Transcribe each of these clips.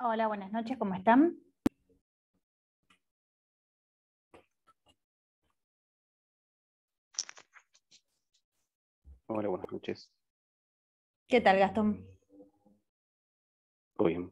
Hola, buenas noches, ¿cómo están? Hola, buenas noches. ¿Qué tal, Gastón? ¿Todo bien?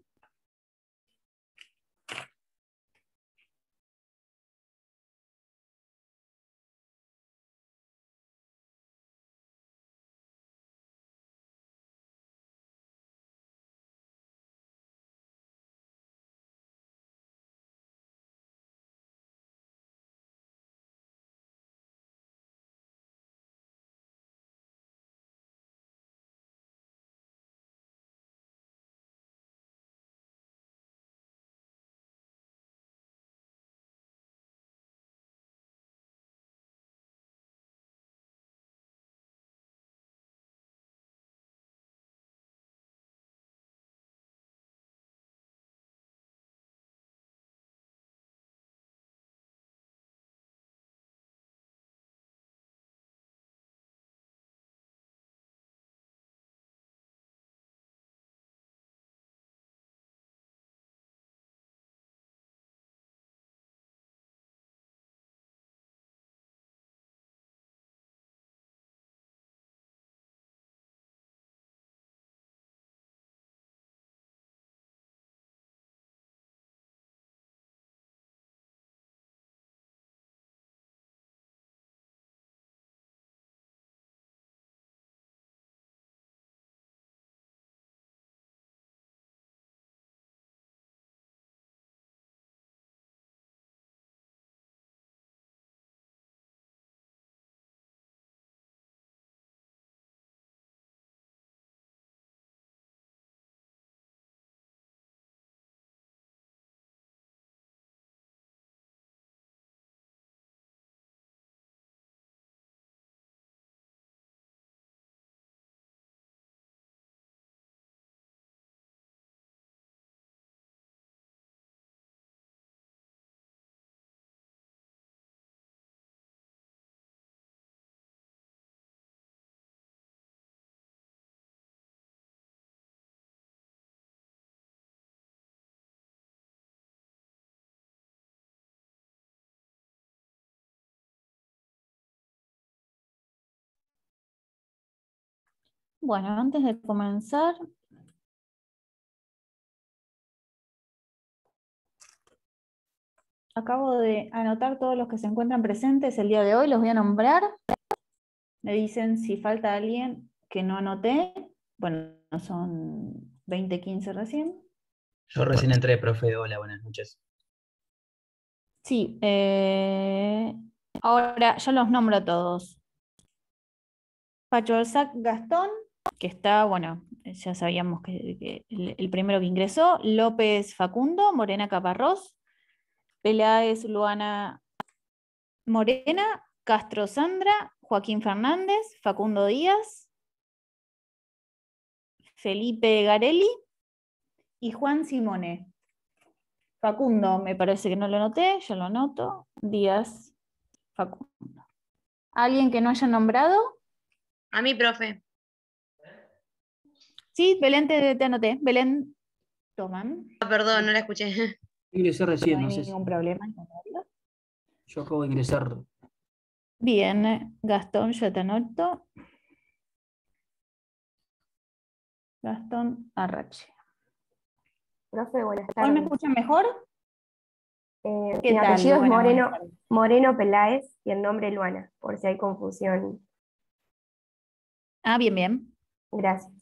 Bueno, antes de comenzar, acabo de anotar todos los que se encuentran presentes el día de hoy, los voy a nombrar. Me dicen si falta alguien que no anoté. Bueno, son 20, 15 recién. Yo recién entré, profe. Hola, buenas noches. Sí, ahora ya los nombro a todos. Pacho Alzac Gastón, que está, bueno, ya sabíamos que el primero que ingresó. López Facundo, Morena Caparrós, Peláez Luana Morena, Castro Sandra, Joaquín Fernández, Facundo Díaz, Felipe Garelli y Juan Simone. Facundo, me parece que no lo anoté, yo lo anoto. Díaz, Facundo. ¿Alguien que no haya nombrado? A mí, profe. Sí, Belén, te anoté. Belén, toman. Perdón, no la escuché. Ingresé No recién, hay no sé si. ningún problema. Yo acabo de ingresar. Bien, Gastón, yo te anoto. Gastón Arrache. Profe, buenas ¿Hoy me tardes. escuchan mejor? ¿Qué Mi tal, apellido es Luana? Buenas Moreno, tardes. Moreno Peláez y el nombre Luana, por si hay confusión. Ah, bien, bien. Gracias.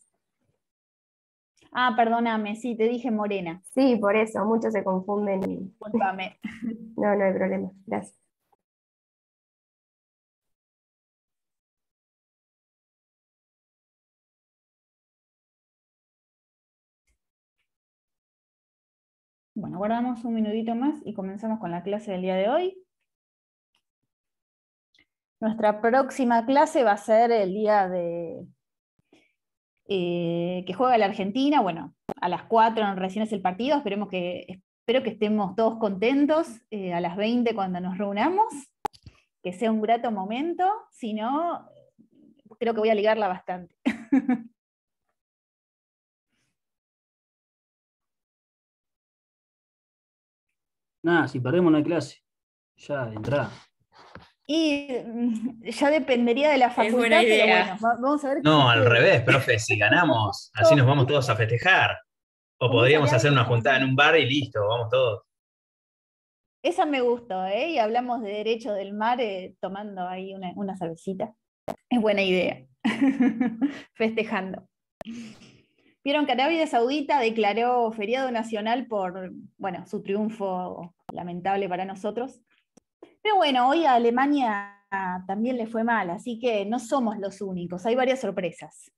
Ah, perdóname, sí, te dije Morena. Sí, por eso, muchos se confunden. Discúlpame. No, no hay problema. Gracias. Bueno, guardamos un minutito más y comenzamos con la clase del día de hoy. Nuestra próxima clase va a ser el día de que juega la Argentina. Bueno, a las 4 recién es el partido. Espero que estemos todos contentos a las 20 cuando nos reunamos. Que sea un grato momento. Si no, creo que voy a ligarla bastante. Nada, si perdemos no hay clase. Ya de entrada. Y ya dependería de la facultad, buena pero idea. bueno, vamos a ver No, al qué- revés, profe, si ganamos, así nos vamos todos a festejar. O con esa podríamos cara hacer que una estamos juntada en un bar y listo, vamos todos. Esa me gustó, ¿eh? Y hablamos de derecho del mar tomando ahí una cervecita. Es buena idea. Festejando. Vieron que Arabia Saudita declaró feriado nacional por, bueno, su triunfo lamentable para nosotros. Pero bueno, hoy a Alemania también le fue mal, así que no somos los únicos, hay varias sorpresas.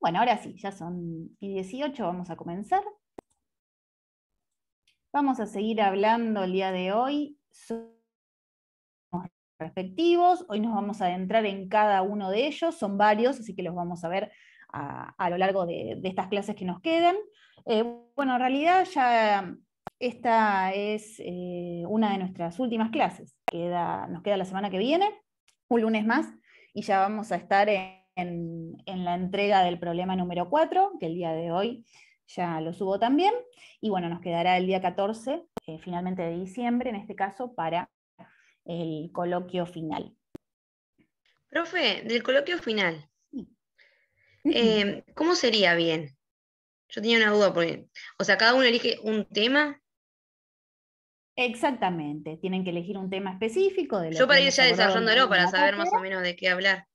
Bueno, ahora sí, ya son y 18, vamos a comenzar. Vamos a seguir hablando el día de hoy sobre los respectivos. Hoy nos vamos a adentrar en cada uno de ellos, son varios, así que los vamos a ver a lo largo de estas clases que nos quedan. Bueno, en realidad ya esta es una de nuestras últimas clases. Nos queda la semana que viene, un lunes más, y ya vamos a estar en la entrega del problema número 4, que el día de hoy ya lo subo también, y bueno, nos quedará el día 14, finalmente de diciembre, en este caso, para el coloquio final. Profe, del coloquio final, Sí. ¿cómo sería bien? Yo tenía una duda, porque, o sea, cada uno elige un tema. Exactamente, tienen que elegir un tema específico de lo Yo que para ir hemos ya abordado el día de desarrollándolo, hoy en para la saber más o cátedra. menos de qué hablar.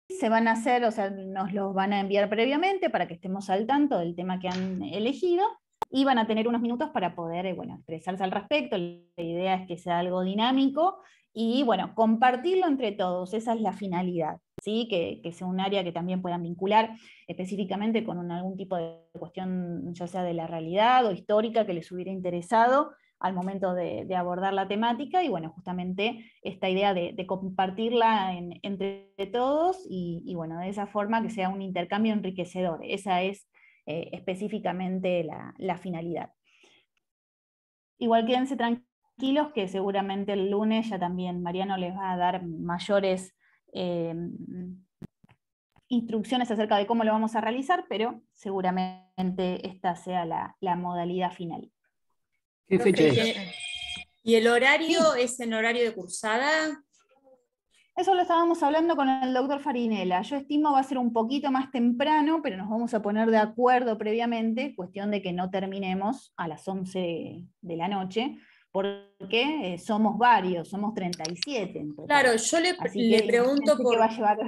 Se van a hacer, o sea, nos los van a enviar previamente para que estemos al tanto del tema que han elegido, y van a tener unos minutos para poder, bueno, expresarse al respecto. La idea es que sea algo dinámico y, bueno, compartirlo entre todos, esa es la finalidad, ¿sí? Que sea un área que también puedan vincular específicamente con algún tipo de cuestión, ya sea de la realidad o histórica, que les hubiera interesado al momento de abordar la temática, y bueno, justamente esta idea de compartirla entre todos, y bueno, de esa forma que sea un intercambio enriquecedor. Esa es específicamente la finalidad. Igual quédense tranquilos que seguramente el lunes ya también Mariano les va a dar mayores instrucciones acerca de cómo lo vamos a realizar, pero seguramente esta sea la modalidad final. ¿Qué Profe, fecha es? ¿y el horario es en horario de cursada? Eso lo estábamos hablando con el doctor Farinella. Yo estimo va a ser un poquito más temprano, pero nos vamos a poner de acuerdo previamente, cuestión de que no terminemos a las 11 de la noche, porque somos varios, somos 37 en total. Claro, yo Así le que pregunto imagínense que va a llevar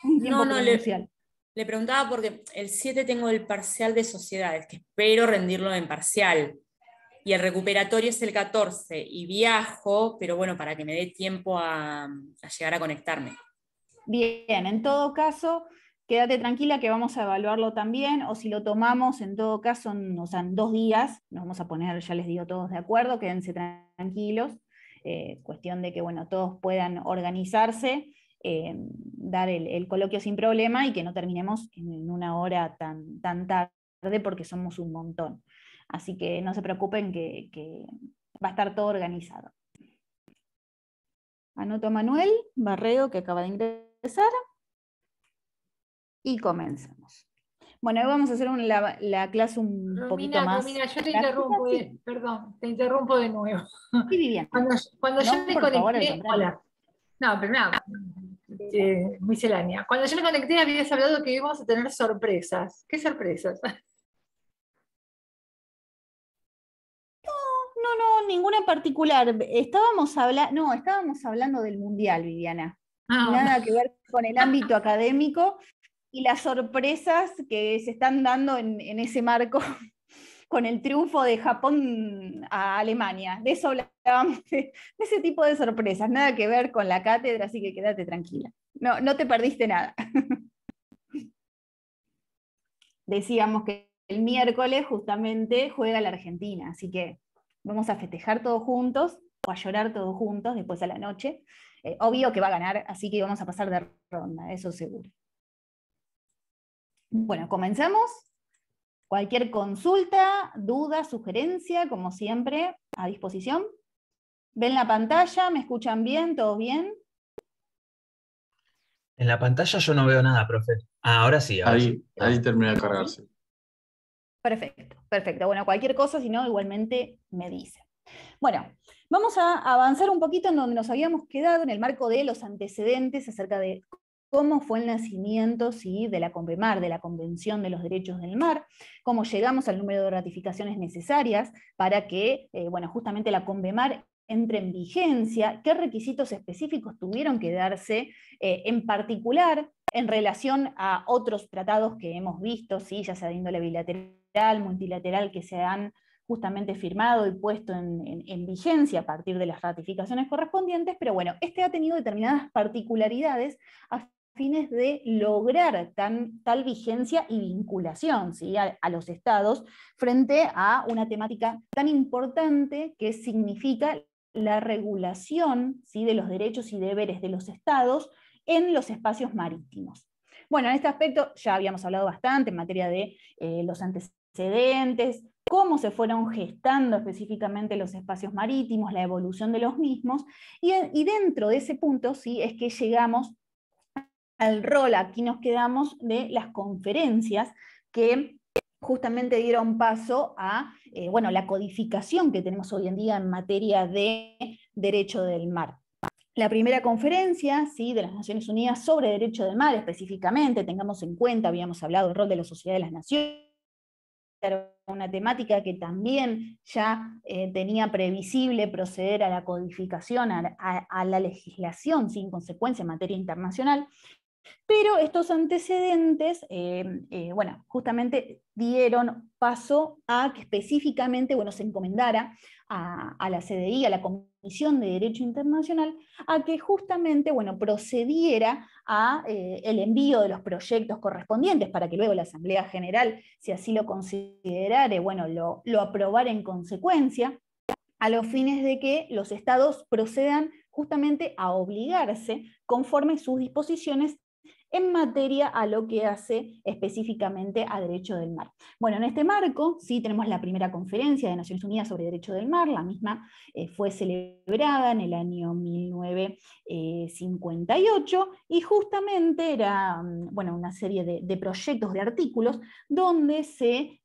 un tiempo No, prudencial. le preguntaba porque el 7 tengo el parcial de sociedades, que espero rendirlo en parcial. Y el recuperatorio es el 14, y viajo, pero bueno, para que me dé tiempo a llegar a conectarme. Bien, en todo caso, quédate tranquila que vamos a evaluarlo también, o si lo tomamos, en todo caso, o sea, en 2 días, nos vamos a poner, ya les digo, todos de acuerdo, quédense tranquilos, cuestión de que, bueno, todos puedan organizarse, dar el coloquio sin problema, y que no terminemos en una hora tan tarde, porque somos un montón. Así que no se preocupen que va a estar todo organizado. Anoto a Manuel Barreo, que acaba de ingresar, y comenzamos. Bueno, hoy vamos a hacer la clase un poquito más. Romina, yo te práctica, interrumpo, sí. perdón, te interrumpo de nuevo. Sí, Viviana. Cuando yo No, me por favor, al conecté, contrario. hola. No, pero nada, miscelánea. Cuando yo me conecté habías hablado que íbamos a tener sorpresas. ¿Qué sorpresas? No, ninguna en particular. Estábamos hablando del Mundial, Viviana. Ah, Nada que ver con el ámbito académico y las sorpresas que se están dando en ese marco con el triunfo de Japón a Alemania. De eso hablábamos, de ese tipo de sorpresas. Nada que ver con la cátedra, así que quédate tranquila. No te perdiste nada. Decíamos que el miércoles justamente juega la Argentina, así que vamos a festejar todos juntos, o a llorar todos juntos después a la noche. Obvio que va a ganar, así que vamos a pasar de ronda, eso seguro. Bueno, comenzamos. Cualquier consulta, duda, sugerencia, como siempre, a disposición. ¿Ven la pantalla? ¿Me escuchan bien? ¿Todo bien? En la pantalla yo no veo nada, profe. Ah, ahora sí, ahora sí. Ahí termina de cargarse. Perfecto, perfecto. Bueno, cualquier cosa, si no, igualmente me dice. Bueno, vamos a avanzar un poquito en donde nos habíamos quedado en el marco de los antecedentes acerca de cómo fue el nacimiento, ¿sí?, de la CONVEMAR, de la Convención de los Derechos del Mar, cómo llegamos al número de ratificaciones necesarias para que, bueno, justamente la CONVEMAR entre en vigencia, qué requisitos específicos tuvieron que darse, en particular en relación a otros tratados que hemos visto, ¿sí?, ya sea de índole bilateral, multilateral, que se han justamente firmado y puesto en vigencia a partir de las ratificaciones correspondientes, pero bueno, este ha tenido determinadas particularidades a fines de lograr tal vigencia y vinculación, ¿sí?, a los estados frente a una temática tan importante que significa la regulación, ¿sí?, de los derechos y deberes de los estados en los espacios marítimos. Bueno, en este aspecto ya habíamos hablado bastante en materia de los antecedentes, cómo se fueron gestando específicamente los espacios marítimos, la evolución de los mismos, y dentro de ese punto, sí, es que llegamos al rol, aquí nos quedamos, de las conferencias que justamente dieron paso a bueno, la codificación que tenemos hoy en día en materia de derecho del mar. La primera conferencia, ¿sí?, de las Naciones Unidas sobre derecho del mar, específicamente, tengamos en cuenta, habíamos hablado del rol de la Sociedad de las Naciones, una temática que también ya tenía previsible proceder a la codificación, a la legislación sin consecuencia en materia internacional, pero estos antecedentes, bueno, justamente dieron paso a que específicamente, bueno, se encomendara a la CDI, a la Comisión de Derecho Internacional, a que justamente, bueno, procediera a el envío de los proyectos correspondientes para que luego la Asamblea General, si así lo considerare, bueno, lo aprobara en consecuencia, a los fines de que los estados procedan justamente a obligarse conforme sus disposiciones en materia a lo que hace específicamente a derecho del mar. Bueno, en este marco, sí, tenemos la primera conferencia de Naciones Unidas sobre Derecho del Mar, la misma fue celebrada en el año 1958, y justamente era, bueno, una serie de proyectos, de artículos, donde se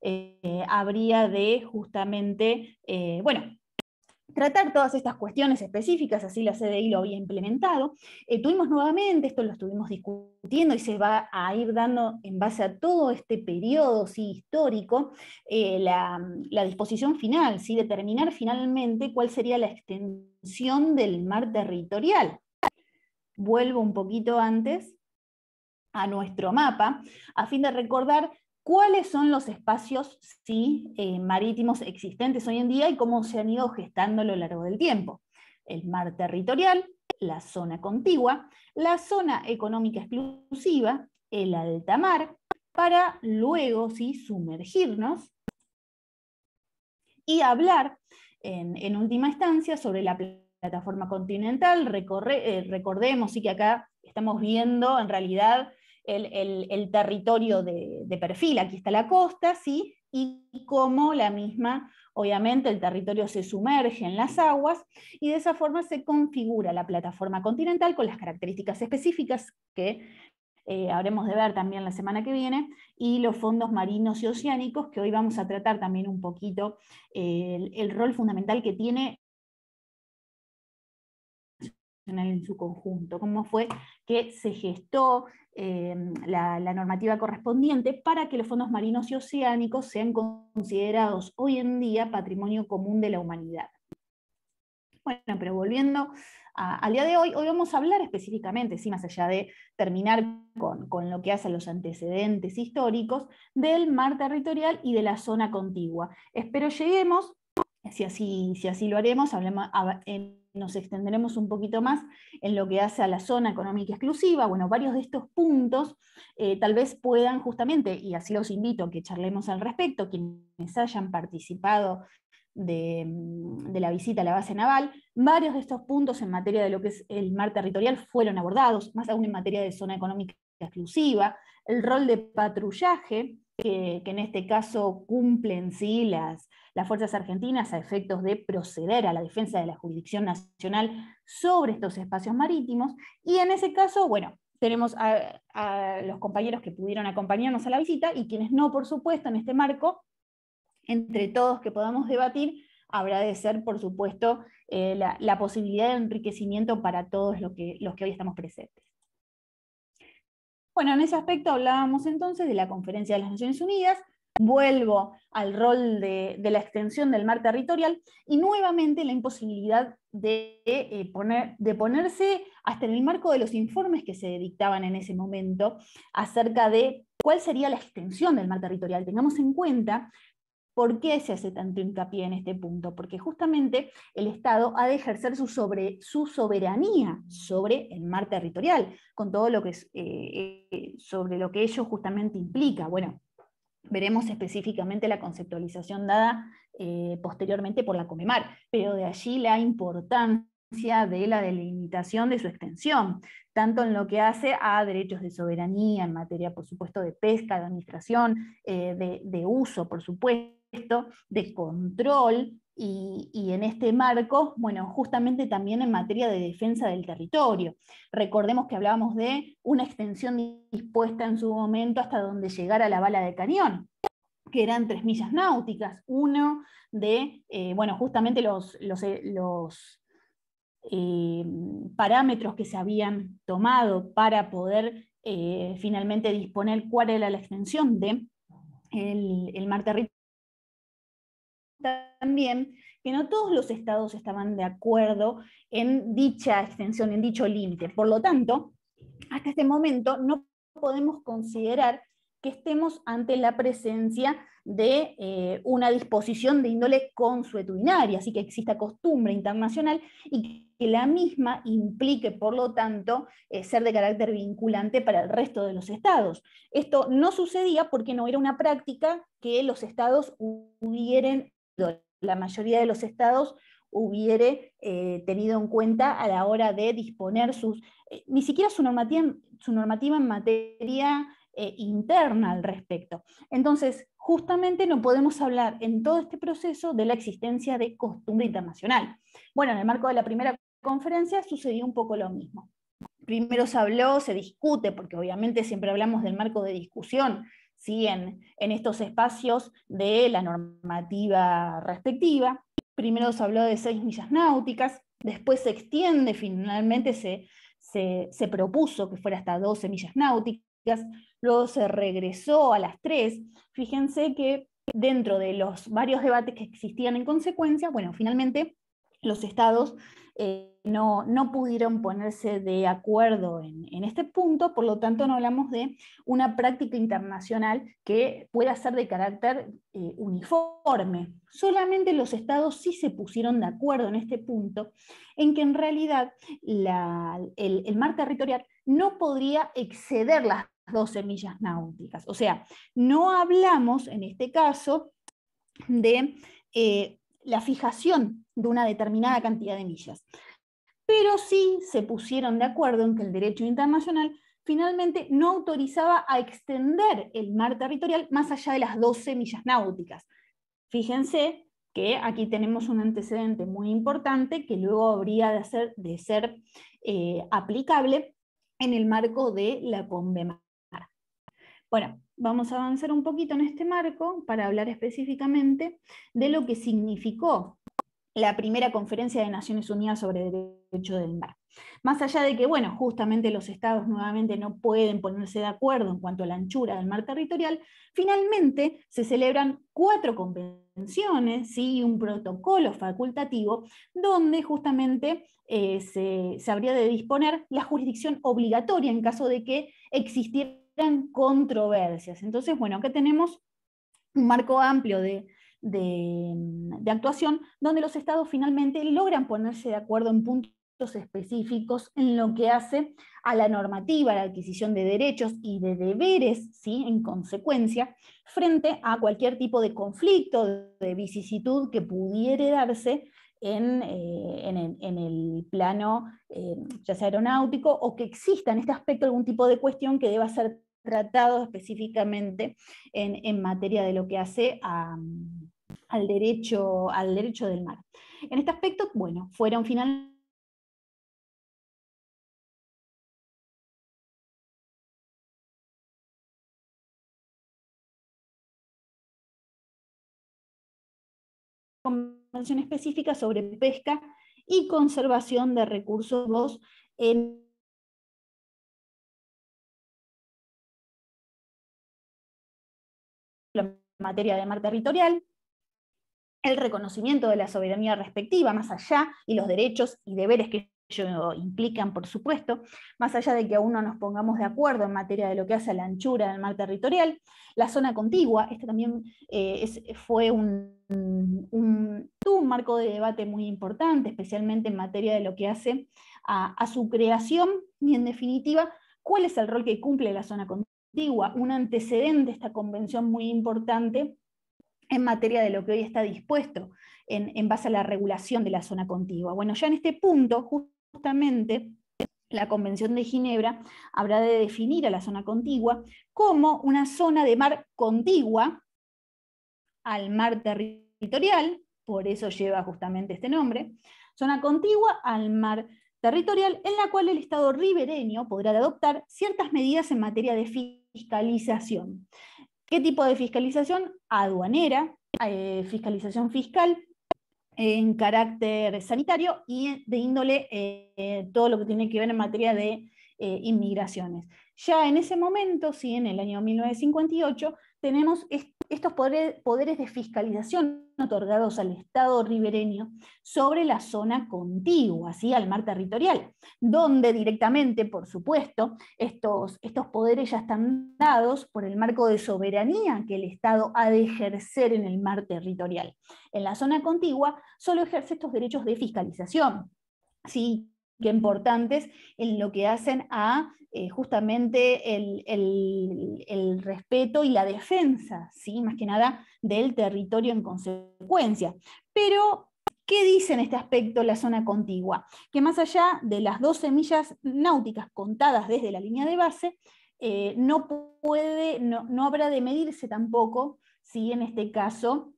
habría de justamente, bueno, tratar todas estas cuestiones específicas, así la CDI lo había implementado. Tuvimos nuevamente, esto lo estuvimos discutiendo y se va a ir dando en base a todo este periodo, sí, histórico, la disposición final, ¿sí?, determinar finalmente cuál sería la extensión del mar territorial. Vuelvo un poquito antes a nuestro mapa, a fin de recordar cuáles son los espacios, sí, marítimos existentes hoy en día y cómo se han ido gestando a lo largo del tiempo. El mar territorial, la zona contigua, la zona económica exclusiva, el alta mar, para luego, sí, sumergirnos y hablar en última instancia sobre la plataforma continental. Recordemos, sí, que acá estamos viendo en realidad el territorio de perfil, aquí está la costa, ¿sí?, y cómo la misma, obviamente, el territorio se sumerge en las aguas, y de esa forma se configura la plataforma continental con las características específicas que habremos de ver también la semana que viene, y los fondos marinos y oceánicos, que hoy vamos a tratar también un poquito el rol fundamental que tiene en su conjunto, cómo fue que se gestó la normativa correspondiente para que los fondos marinos y oceánicos sean considerados hoy en día patrimonio común de la humanidad. Bueno, pero volviendo al día de hoy vamos a hablar específicamente, sí, más allá de terminar con lo que hace a los antecedentes históricos, del mar territorial y de la zona contigua. Espero lleguemos, si así lo haremos, nos extenderemos un poquito más en lo que hace a la zona económica exclusiva. Bueno, varios de estos puntos tal vez puedan justamente, y así los invito a que charlemos al respecto, quienes hayan participado de la visita a la base naval, varios de estos puntos en materia de lo que es el mar territorial fueron abordados, más aún en materia de zona económica exclusiva, el rol de patrullaje, que en este caso cumplen, sí, las fuerzas argentinas a efectos de proceder a la defensa de la jurisdicción nacional sobre estos espacios marítimos, y en ese caso, bueno, tenemos a los compañeros que pudieron acompañarnos a la visita y quienes no, por supuesto, en este marco, entre todos que podamos debatir, habrá de ser, por supuesto, la posibilidad de enriquecimiento para todos los que hoy estamos presentes. Bueno, en ese aspecto hablábamos entonces de la Conferencia de las Naciones Unidas. Vuelvo al rol de la extensión del mar territorial y nuevamente la imposibilidad de ponerse hasta en el marco de los informes que se dictaban en ese momento acerca de cuál sería la extensión del mar territorial. Tengamos en cuenta por qué se hace tanto hincapié en este punto, porque justamente el Estado ha de ejercer su soberanía sobre el mar territorial, con todo lo que sobre lo que ello justamente implica. Bueno, veremos específicamente la conceptualización dada posteriormente por la CONMEMAR, pero de allí la importancia de la delimitación de su extensión, tanto en lo que hace a derechos de soberanía, en materia, por supuesto, de pesca, de administración, de uso, por supuesto, de control, y en este marco, bueno, justamente también en materia de defensa del territorio. Recordemos que hablábamos de una extensión dispuesta en su momento hasta donde llegara la bala de cañón, que eran 3 millas náuticas, uno de, bueno, justamente los parámetros que se habían tomado para poder finalmente disponer cuál era la extensión de el mar territorial. También que no todos los estados estaban de acuerdo en dicha extensión, en dicho límite. Por lo tanto, hasta este momento no podemos considerar que estemos ante la presencia de una disposición de índole consuetudinaria, así que exista costumbre internacional y que la misma implique, por lo tanto, ser de carácter vinculante para el resto de los estados. Esto no sucedía porque no era una práctica que los estados hubieran, la mayoría de los estados hubiere tenido en cuenta a la hora de disponer ni siquiera su normativa en materia interna al respecto. Entonces, justamente no podemos hablar en todo este proceso de la existencia de costumbre internacional. Bueno, en el marco de la primera conferencia sucedió un poco lo mismo. Primero se habló, se discute, porque obviamente siempre hablamos del marco de discusión, ¿sí? en estos espacios de la normativa respectiva. Primero se habló de 6 millas náuticas, después se extiende, finalmente se propuso que fuera hasta 12 millas náuticas, luego se regresó a las 3. Fíjense que dentro de los varios debates que existían en consecuencia, bueno, finalmente los estados no pudieron ponerse de acuerdo en este punto, por lo tanto no hablamos de una práctica internacional que pueda ser de carácter uniforme. Solamente los estados sí se pusieron de acuerdo en este punto, en que en realidad el mar territorial no podría exceder las 12 millas náuticas. O sea, no hablamos en este caso de la fijación de una determinada cantidad de millas. Pero sí se pusieron de acuerdo en que el derecho internacional finalmente no autorizaba a extender el mar territorial más allá de las 12 millas náuticas. Fíjense que aquí tenemos un antecedente muy importante que luego habría de ser aplicable en el marco de la CONMEMAR. Bueno, vamos a avanzar un poquito en este marco para hablar específicamente de lo que significó la primera conferencia de Naciones Unidas sobre Derecho del Mar. Más allá de que, bueno, justamente los estados nuevamente no pueden ponerse de acuerdo en cuanto a la anchura del mar territorial, finalmente se celebran 4 convenciones, ¿sí? Un protocolo facultativo, donde justamente se habría de disponer la jurisdicción obligatoria en caso de que existieran controversias. Entonces, bueno, acá tenemos un marco amplio de actuación, donde los estados finalmente logran ponerse de acuerdo en puntos específicos en lo que hace a la normativa, a la adquisición de derechos y de deberes, ¿sí? En consecuencia, frente a cualquier tipo de conflicto, de vicisitud que pudiera darse en el plano ya sea aeronáutico, o que exista en este aspecto algún tipo de cuestión que deba ser tratado específicamente en materia de lo que hace al derecho del mar. En este aspecto, bueno, fueron finalmente convención específica sobre pesca y conservación de recursos en la materia de mar territorial, el reconocimiento de la soberanía respectiva, más allá, y los derechos y deberes que ello implican, por supuesto, más allá de que aún no nos pongamos de acuerdo en materia de lo que hace a la anchura del mar territorial, la zona contigua, este también fue tuvo un marco de debate muy importante, especialmente en materia de lo que hace a su creación, y en definitiva, cuál es el rol que cumple la zona contigua, un antecedente de esta convención muy importante en materia de lo que hoy está dispuesto en base a la regulación de la zona contigua. Bueno, ya en este punto, justamente, la Convención de Ginebra habrá de definir a la zona contigua como una zona de mar contigua al mar territorial, por eso lleva justamente este nombre, zona contigua al mar territorial, en la cual el Estado ribereño podrá adoptar ciertas medidas en materia de fiscalización. ¿Qué tipo de fiscalización? Aduanera, fiscalización fiscal, en carácter sanitario y de índole todo lo que tiene que ver en materia de inmigraciones. Ya en ese momento, sí, en el año 1958, tenemos estos poderes de fiscalización otorgados al Estado ribereño sobre la zona contigua, ¿sí? Al mar territorial, donde directamente, por supuesto, estos poderes ya están dados por el marco de soberanía que el Estado ha de ejercer en el mar territorial. En la zona contigua solo ejerce estos derechos de fiscalización, ¿sí? Que importantes en lo que hacen a justamente el respeto y la defensa, ¿sí? Más que nada del territorio en consecuencia. Pero, ¿qué dice en este aspecto la zona contigua? Que más allá de las 12 millas náuticas contadas desde la línea de base, no habrá de medirse tampoco, ¿sí? En este caso,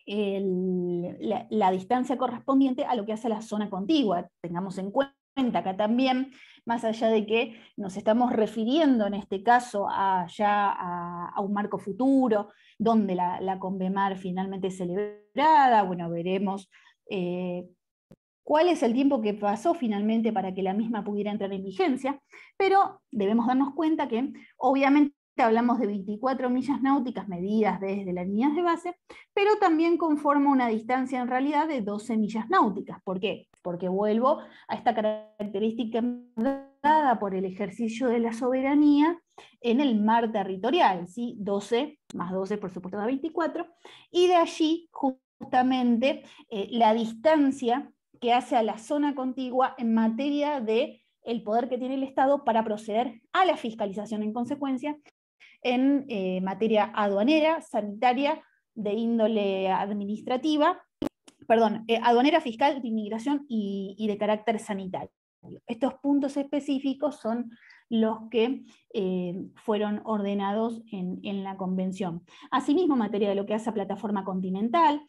la distancia correspondiente a lo que hace la zona contigua. Tengamos en cuenta acá también, más allá de que nos estamos refiriendo en este caso a un marco futuro, donde la Convemar finalmente es celebrada, bueno, veremos cuál es el tiempo que pasó finalmente para que la misma pudiera entrar en vigencia, pero debemos darnos cuenta que obviamente hablamos de 24 millas náuticas medidas desde las líneas de base, pero también conforma una distancia en realidad de 12 millas náuticas. ¿Por qué? Porque vuelvo a esta característica dada por el ejercicio de la soberanía en el mar territorial, ¿sí? 12 más 12 por supuesto da 24, y de allí justamente la distancia que hace a la zona contigua en materia de el poder que tiene el Estado para proceder a la fiscalización en consecuencia en materia aduanera, sanitaria, de índole administrativa, aduanera, fiscal, de inmigración y de carácter sanitario. Estos puntos específicos son los que fueron ordenados en la Convención. Asimismo, en materia de lo que hace a plataforma continental,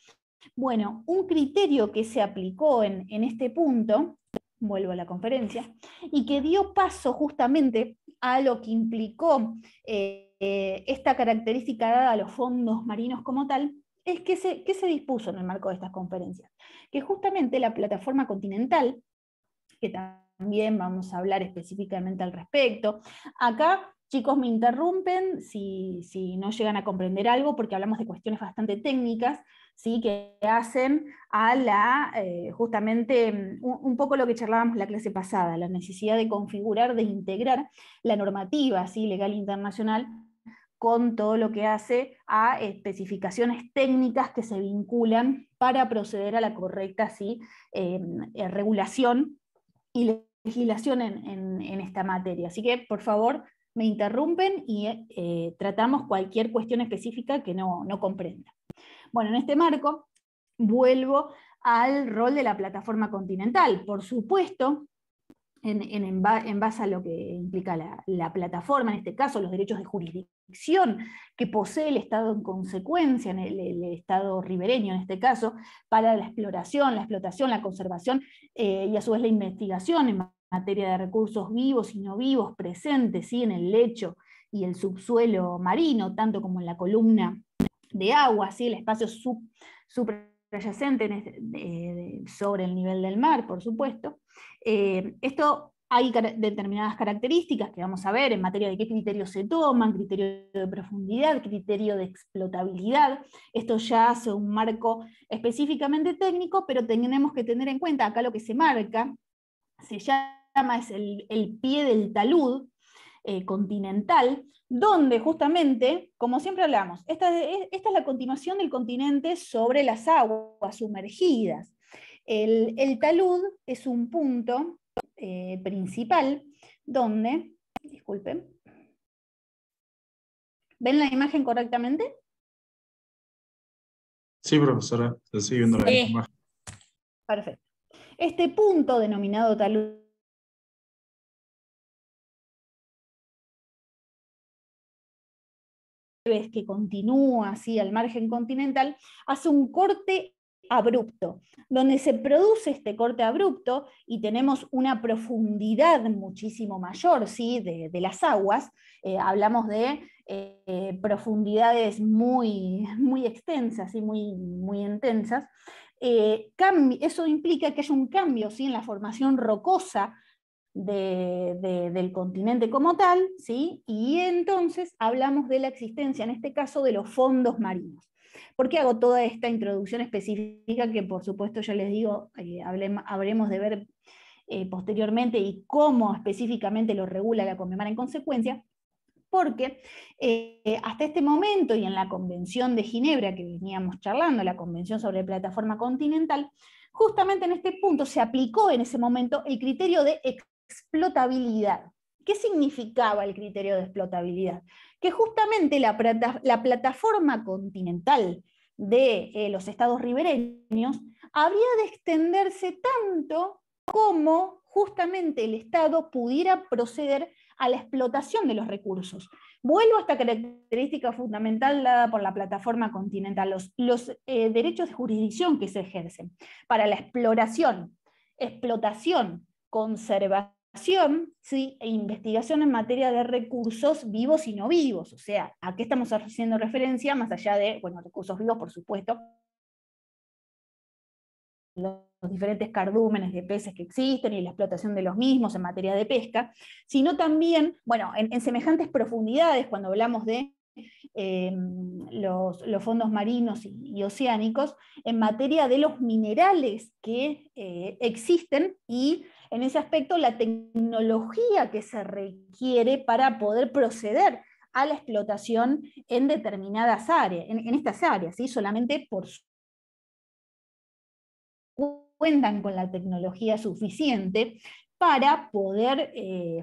bueno, un criterio que se aplicó en este punto, vuelvo a la conferencia, y que dio paso justamente a lo que implicó esta característica dada a los fondos marinos como tal, es que se dispuso en el marco de estas conferencias. Que justamente la plataforma continental, que también vamos a hablar específicamente al respecto, acá chicos me interrumpen si no llegan a comprender algo, porque hablamos de cuestiones bastante técnicas, ¿sí? Que hacen a justamente un poco lo que charlábamos la clase pasada, la necesidad de configurar, de integrar la normativa, ¿sí? Legal internacional con todo lo que hace a especificaciones técnicas que se vinculan para proceder a la correcta, ¿sí? Regulación y legislación en esta materia. Así que, por favor, me interrumpen y tratamos cualquier cuestión específica que no comprenda. Bueno, en este marco, vuelvo al rol de la plataforma continental. Por supuesto, en base a lo que implica la plataforma, en este caso los derechos de jurisdicción que posee el Estado en consecuencia, en el Estado ribereño en este caso, para la exploración, la explotación, la conservación y a su vez la investigación en materia de recursos vivos y no vivos presentes, ¿sí? En el lecho y el subsuelo marino, tanto como en la columna de agua, ¿sí? El espacio sobre el nivel del mar, por supuesto. Esto hay determinadas características que vamos a ver en materia de qué criterios se toman, criterio de profundidad, criterio de explotabilidad. Esto ya hace un marco específicamente técnico, pero tenemos que tener en cuenta acá lo que se marca, se llama es el pie del talud continental, donde justamente, como siempre hablamos, esta es la continuación del continente sobre las aguas sumergidas. El talud es un punto principal donde, disculpen, ¿ven la imagen correctamente? Sí, profesora, se sigue viendo la Sí. imagen. Perfecto. Este punto denominado talud que continúa así al margen continental, hace un corte abrupto. Donde se produce este corte abrupto y tenemos una profundidad muchísimo mayor, ¿sí? de las aguas, hablamos de profundidades muy, muy extensas y muy intensas, eso implica que haya un cambio, ¿sí? en la formación rocosa del continente como tal, ¿sí? Y entonces hablamos de la existencia, en este caso, de los fondos marinos. ¿Por qué hago toda esta introducción específica que, por supuesto, ya les digo, habremos de ver posteriormente y cómo específicamente lo regula la Conmemar en consecuencia? Porque hasta este momento, y en la Convención de Ginebra que veníamos charlando, la Convención sobre Plataforma Continental, justamente en este punto se aplicó en ese momento el criterio de explotabilidad. ¿Qué significaba el criterio de explotabilidad? Que justamente la plataforma continental de los estados ribereños habría de extenderse tanto como justamente el Estado pudiera proceder a la explotación de los recursos. Vuelvo a esta característica fundamental dada por la plataforma continental, los derechos de jurisdicción que se ejercen para la exploración, explotación, conservación, ¿sí? e investigación en materia de recursos vivos y no vivos. O sea, ¿a qué estamos haciendo referencia? Más allá de, bueno, recursos vivos, por supuesto, los diferentes cardúmenes de peces que existen y la explotación de los mismos en materia de pesca, sino también, bueno, en semejantes profundidades, cuando hablamos de los fondos marinos y oceánicos, en materia de los minerales que existen y en ese aspecto la tecnología que se requiere para poder proceder a la explotación en determinadas áreas, en estas áreas, ¿sí? Solamente por cuentan con la tecnología suficiente para poder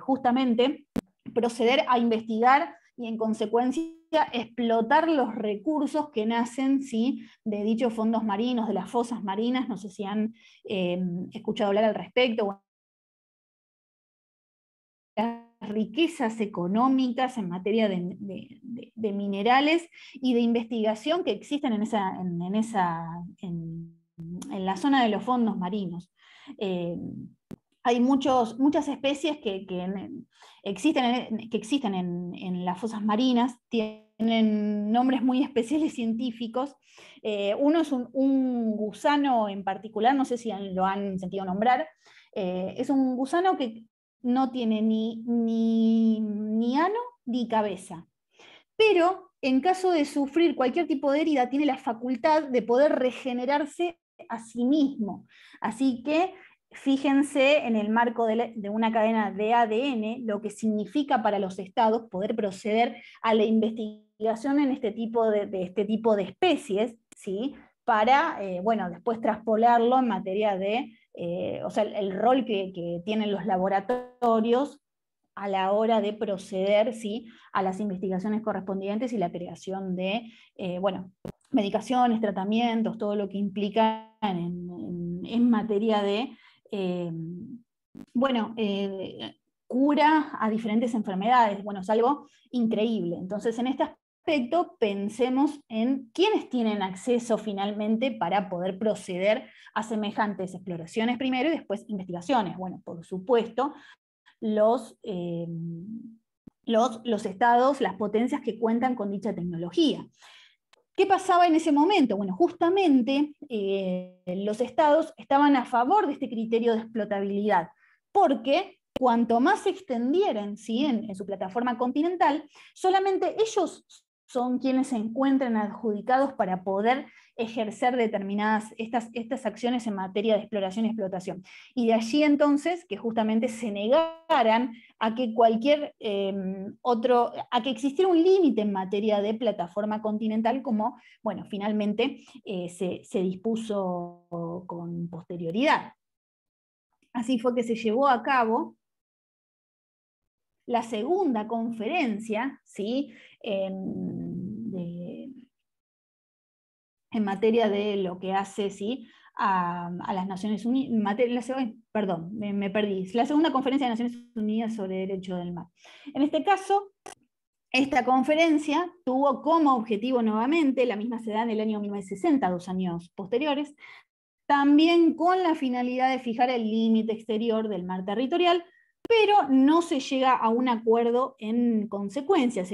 justamente proceder a investigar y en consecuencia explotar los recursos que nacen, ¿sí? de dichos fondos marinos, de las fosas marinas. No sé si han escuchado hablar al respecto. Las riquezas económicas en materia de minerales y de investigación que existen en la zona de los fondos marinos. Hay muchas especies que existen en las fosas marinas, tienen nombres muy especiales científicos. Uno es un gusano en particular, no sé si lo han sentido nombrar, es un gusano que no tiene ni ano ni cabeza, pero en caso de sufrir cualquier tipo de herida tiene la facultad de poder regenerarse a sí mismo. Así que fíjense en el marco de una cadena de ADN lo que significa para los estados poder proceder a la investigación en este tipo de especies, ¿sí? Para bueno, después traspolarlo en materia de, o sea, el rol que tienen los laboratorios a la hora de proceder, ¿sí? a las investigaciones correspondientes y la creación de bueno, medicaciones, tratamientos, todo lo que implica en materia de bueno, cura a diferentes enfermedades. Bueno, es algo increíble. Entonces, en este aspecto, pensemos en quiénes tienen acceso finalmente para poder proceder a semejantes exploraciones primero y después investigaciones. Bueno, por supuesto, los estados, las potencias que cuentan con dicha tecnología. ¿Qué pasaba en ese momento? Bueno, justamente los estados estaban a favor de este criterio de explotabilidad, porque cuanto más se extendieran, ¿sí?, en su plataforma continental, solamente ellos son quienes se encuentran adjudicados para poder ejercer determinadas estas acciones en materia de exploración y explotación. Y de allí entonces que justamente se negaran a que a que existiera un límite en materia de plataforma continental, como, bueno, finalmente se dispuso con posterioridad. Así fue que se llevó a cabo la segunda conferencia, ¿sí?, en materia de lo que hace, ¿sí?, a las Naciones Unidas, perdón, me perdí, la segunda conferencia de Naciones Unidas sobre Derecho del Mar. En este caso, esta conferencia tuvo como objetivo nuevamente, la misma se da en el año 1960, 2 años posteriores, también con la finalidad de fijar el límite exterior del mar territorial, pero no se llega a un acuerdo en consecuencia.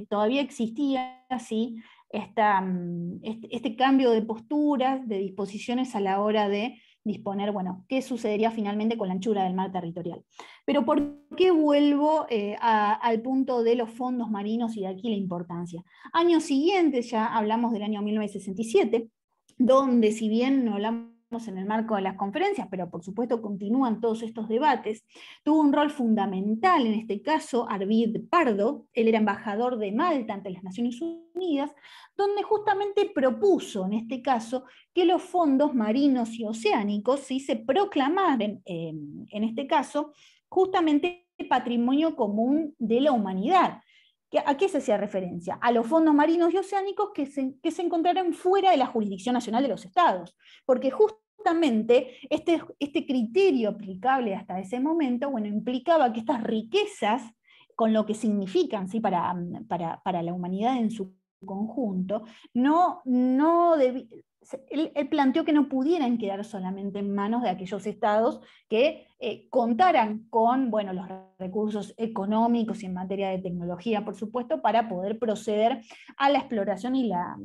Todavía existía así este cambio de posturas, de disposiciones a la hora de disponer, bueno, qué sucedería finalmente con la anchura del mar territorial. Pero ¿por qué vuelvo al punto de los fondos marinos y de aquí la importancia? Años siguientes, ya hablamos del año 1967, donde si bien no hablamos en el marco de las conferencias, pero por supuesto continúan todos estos debates, tuvo un rol fundamental en este caso Arvid Pardo, él era embajador de Malta ante las Naciones Unidas, donde justamente propuso en este caso que los fondos marinos y oceánicos ¿sí?, se proclamaran en este caso justamente patrimonio común de la humanidad. ¿A qué se hacía referencia? A los fondos marinos y oceánicos que se encontraran fuera de la jurisdicción nacional de los estados, porque justamente este criterio aplicable hasta ese momento, bueno, implicaba que estas riquezas, con lo que significan ¿sí?, para la humanidad en su conjunto, él planteó que no pudieran quedar solamente en manos de aquellos estados que contaran con, bueno, los recursos económicos y en materia de tecnología, por supuesto, para poder proceder a la exploración y la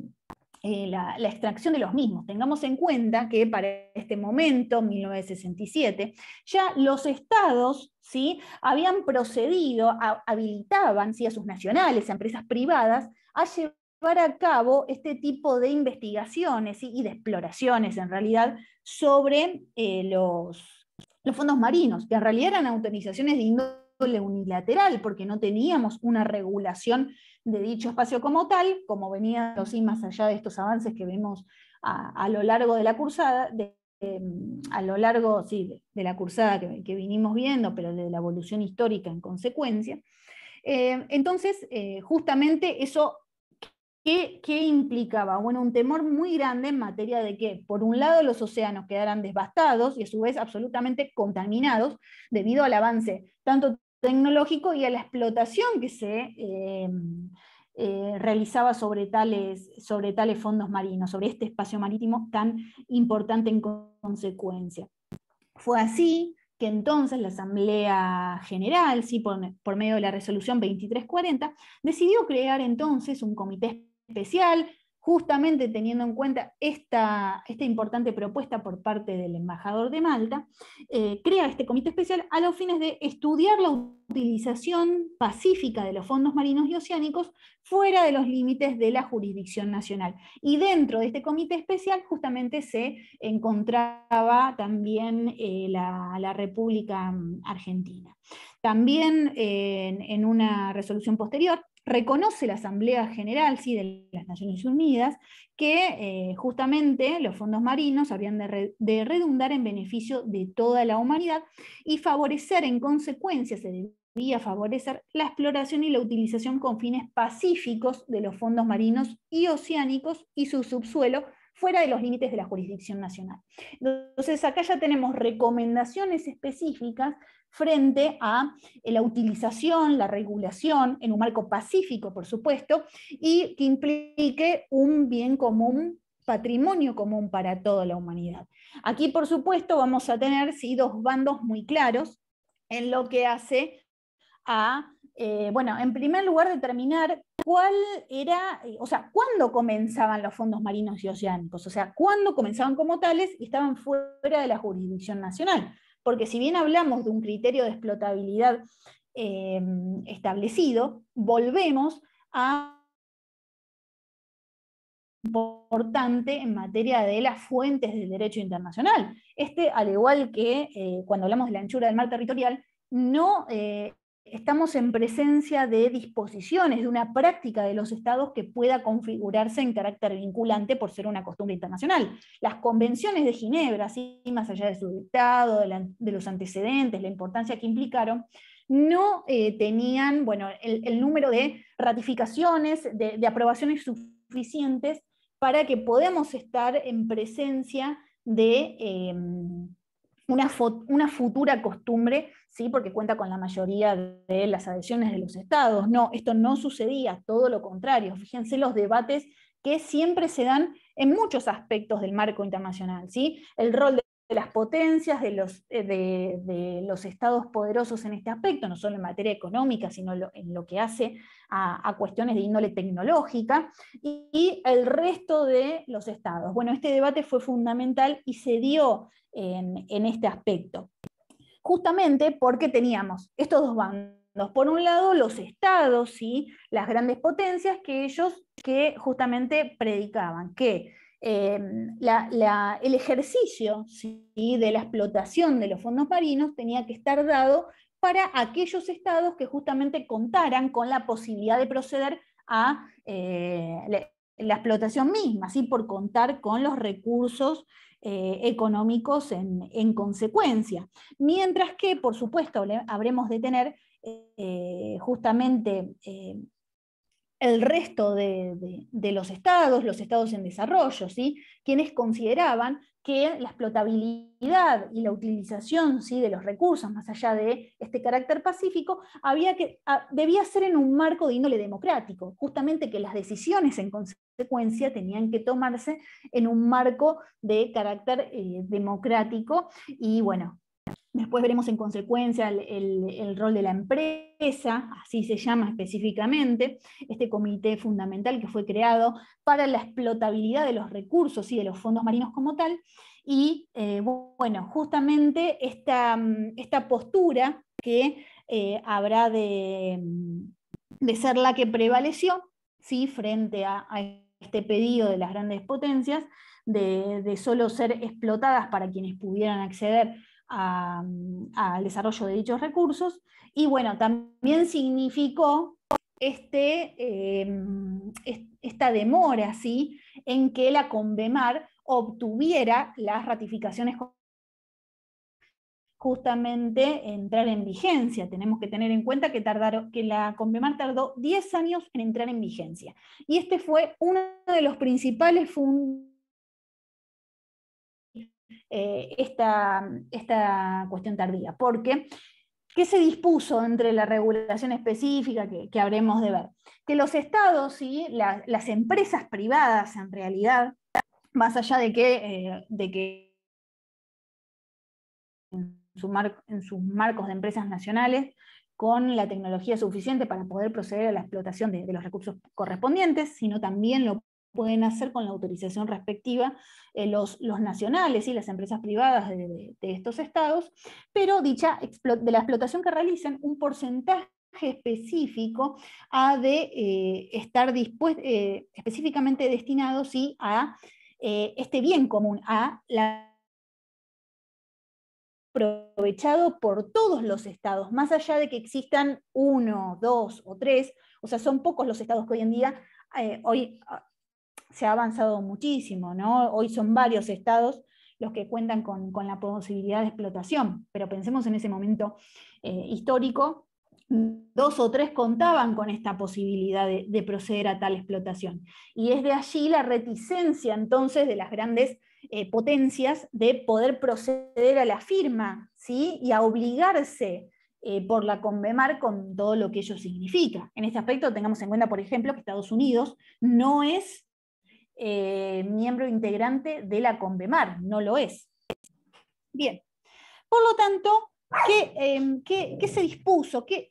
extracción de los mismos. Tengamos en cuenta que para este momento, 1967, ya los estados ¿sí?, habían procedido, habilitaban ¿sí?, a sus nacionales, a empresas privadas, a llevar a cabo este tipo de investigaciones ¿sí?, y de exploraciones, en realidad, sobre los fondos marinos, que en realidad eran autorizaciones de índole unilateral, porque no teníamos una regulación de dicho espacio como tal, como venía así más allá de estos avances que vemos a lo largo de la cursada, a lo largo sí, de la cursada que vinimos viendo, pero de la evolución histórica en consecuencia. Entonces, justamente eso, ¿qué implicaba? Bueno, un temor muy grande en materia de que, por un lado, los océanos quedaran devastados y a su vez absolutamente contaminados debido al avance tanto tecnológico y a la explotación que se realizaba sobre tales fondos marinos, sobre este espacio marítimo tan importante en consecuencia. Fue así que entonces la Asamblea General, ¿sí?, por medio de la resolución 2340, decidió crear entonces un comité especial, justamente teniendo en cuenta esta importante propuesta por parte del embajador de Malta, crea este comité especial a los fines de estudiar la utilización pacífica de los fondos marinos y oceánicos fuera de los límites de la jurisdicción nacional. Y dentro de este comité especial justamente se encontraba también la República Argentina. También en una resolución posterior, reconoce la Asamblea General ¿sí?, de las Naciones Unidas que justamente los fondos marinos habrían de redundar en beneficio de toda la humanidad y favorecer en consecuencia, se debía favorecer la exploración y la utilización con fines pacíficos de los fondos marinos y oceánicos y su subsuelo fuera de los límites de la jurisdicción nacional. Entonces acá ya tenemos recomendaciones específicas frente a la utilización, la regulación, en un marco pacífico, por supuesto, y que implique un bien común, patrimonio común para toda la humanidad. Aquí, por supuesto, vamos a tener ¿sí?, dos bandos muy claros en lo que hace a, bueno, en primer lugar, determinar cuál era, o sea, cuándo comenzaban los fondos marinos y oceánicos, o sea, cuándo comenzaban como tales y estaban fuera de la jurisdicción nacional. Porque si bien hablamos de un criterio de explotabilidad establecido, volvemos a importante en materia de las fuentes del derecho internacional. Al igual que cuando hablamos de la anchura del mar territorial, no estamos en presencia de disposiciones, de una práctica de los estados que pueda configurarse en carácter vinculante por ser una costumbre internacional. Las convenciones de Ginebra, ¿sí? Más allá de su dictado, de los antecedentes, la importancia que implicaron, no tenían, bueno, el número de ratificaciones, de aprobaciones suficientes para que podamos estar en presencia de una futura costumbre, ¿sí? Porque cuenta con la mayoría de las adhesiones de los estados. No, esto no sucedía, todo lo contrario. Fíjense los debates que siempre se dan en muchos aspectos del marco internacional, ¿sí? El rol de las potencias, de los estados poderosos en este aspecto, no solo en materia económica, sino en lo que hace a cuestiones de índole tecnológica, y el resto de los estados. Bueno, este debate fue fundamental y se dio en este aspecto, justamente porque teníamos estos dos bandos. Por un lado, los estados, ¿sí? Las grandes potencias, que justamente predicaban que el ejercicio, ¿sí? De la explotación de los fondos marinos tenía que estar dado para aquellos estados que justamente contaran con la posibilidad de proceder a la explotación misma, ¿sí? Por contar con los recursos económicos en consecuencia. Mientras que, por supuesto, habremos de tener justamente el resto de los estados en desarrollo, ¿sí? Quienes consideraban que la explotabilidad y la utilización, ¿sí? De los recursos, más allá de este carácter pacífico, debía ser en un marco de índole democrático, justamente que las decisiones en consecuencia tenían que tomarse en un marco de carácter democrático, y bueno, después veremos en consecuencia el rol de la empresa, así se llama específicamente, este comité fundamental que fue creado para la explotabilidad de los recursos y de los fondos marinos como tal, y bueno, justamente esta postura que habrá de ser la que prevaleció, ¿sí? Frente a este pedido de las grandes potencias, de solo ser explotadas para quienes pudieran acceder al desarrollo de dichos recursos, y bueno, también significó esta demora, ¿sí? En que la Convemar obtuviera las ratificaciones justamente entrar en vigencia. Tenemos que tener en cuenta que la Convemar tardó 10 años en entrar en vigencia, y este fue uno de los principales esta cuestión tardía, porque ¿qué se dispuso entre la regulación específica que habremos de ver? Que los estados, ¿sí? Las empresas privadas, en realidad, más allá de que en sus marcos de empresas nacionales, con la tecnología suficiente para poder proceder a la explotación de los recursos correspondientes, sino también lo pueden hacer con la autorización respectiva los nacionales y las empresas privadas de estos estados, pero de la explotación que realicen, un porcentaje específico ha de estar específicamente destinado, ¿sí? A este bien común, a la aprovechado por todos los estados, más allá de que existan 1, 2 o 3, o sea, son pocos los estados que hoy en día, hoy se ha avanzado muchísimo, ¿no? Hoy son varios estados los que cuentan con la posibilidad de explotación, pero pensemos en ese momento histórico, 2 o 3 contaban con esta posibilidad de proceder a tal explotación, y es de allí la reticencia entonces de las grandes potencias de poder proceder a la firma, ¿sí? Y a obligarse por la Convemar con todo lo que ello significa. En este aspecto tengamos en cuenta, por ejemplo, que Estados Unidos no es miembro integrante de la Convemar, no lo es. Bien, por lo tanto, ¿Qué se dispuso? ¿Qué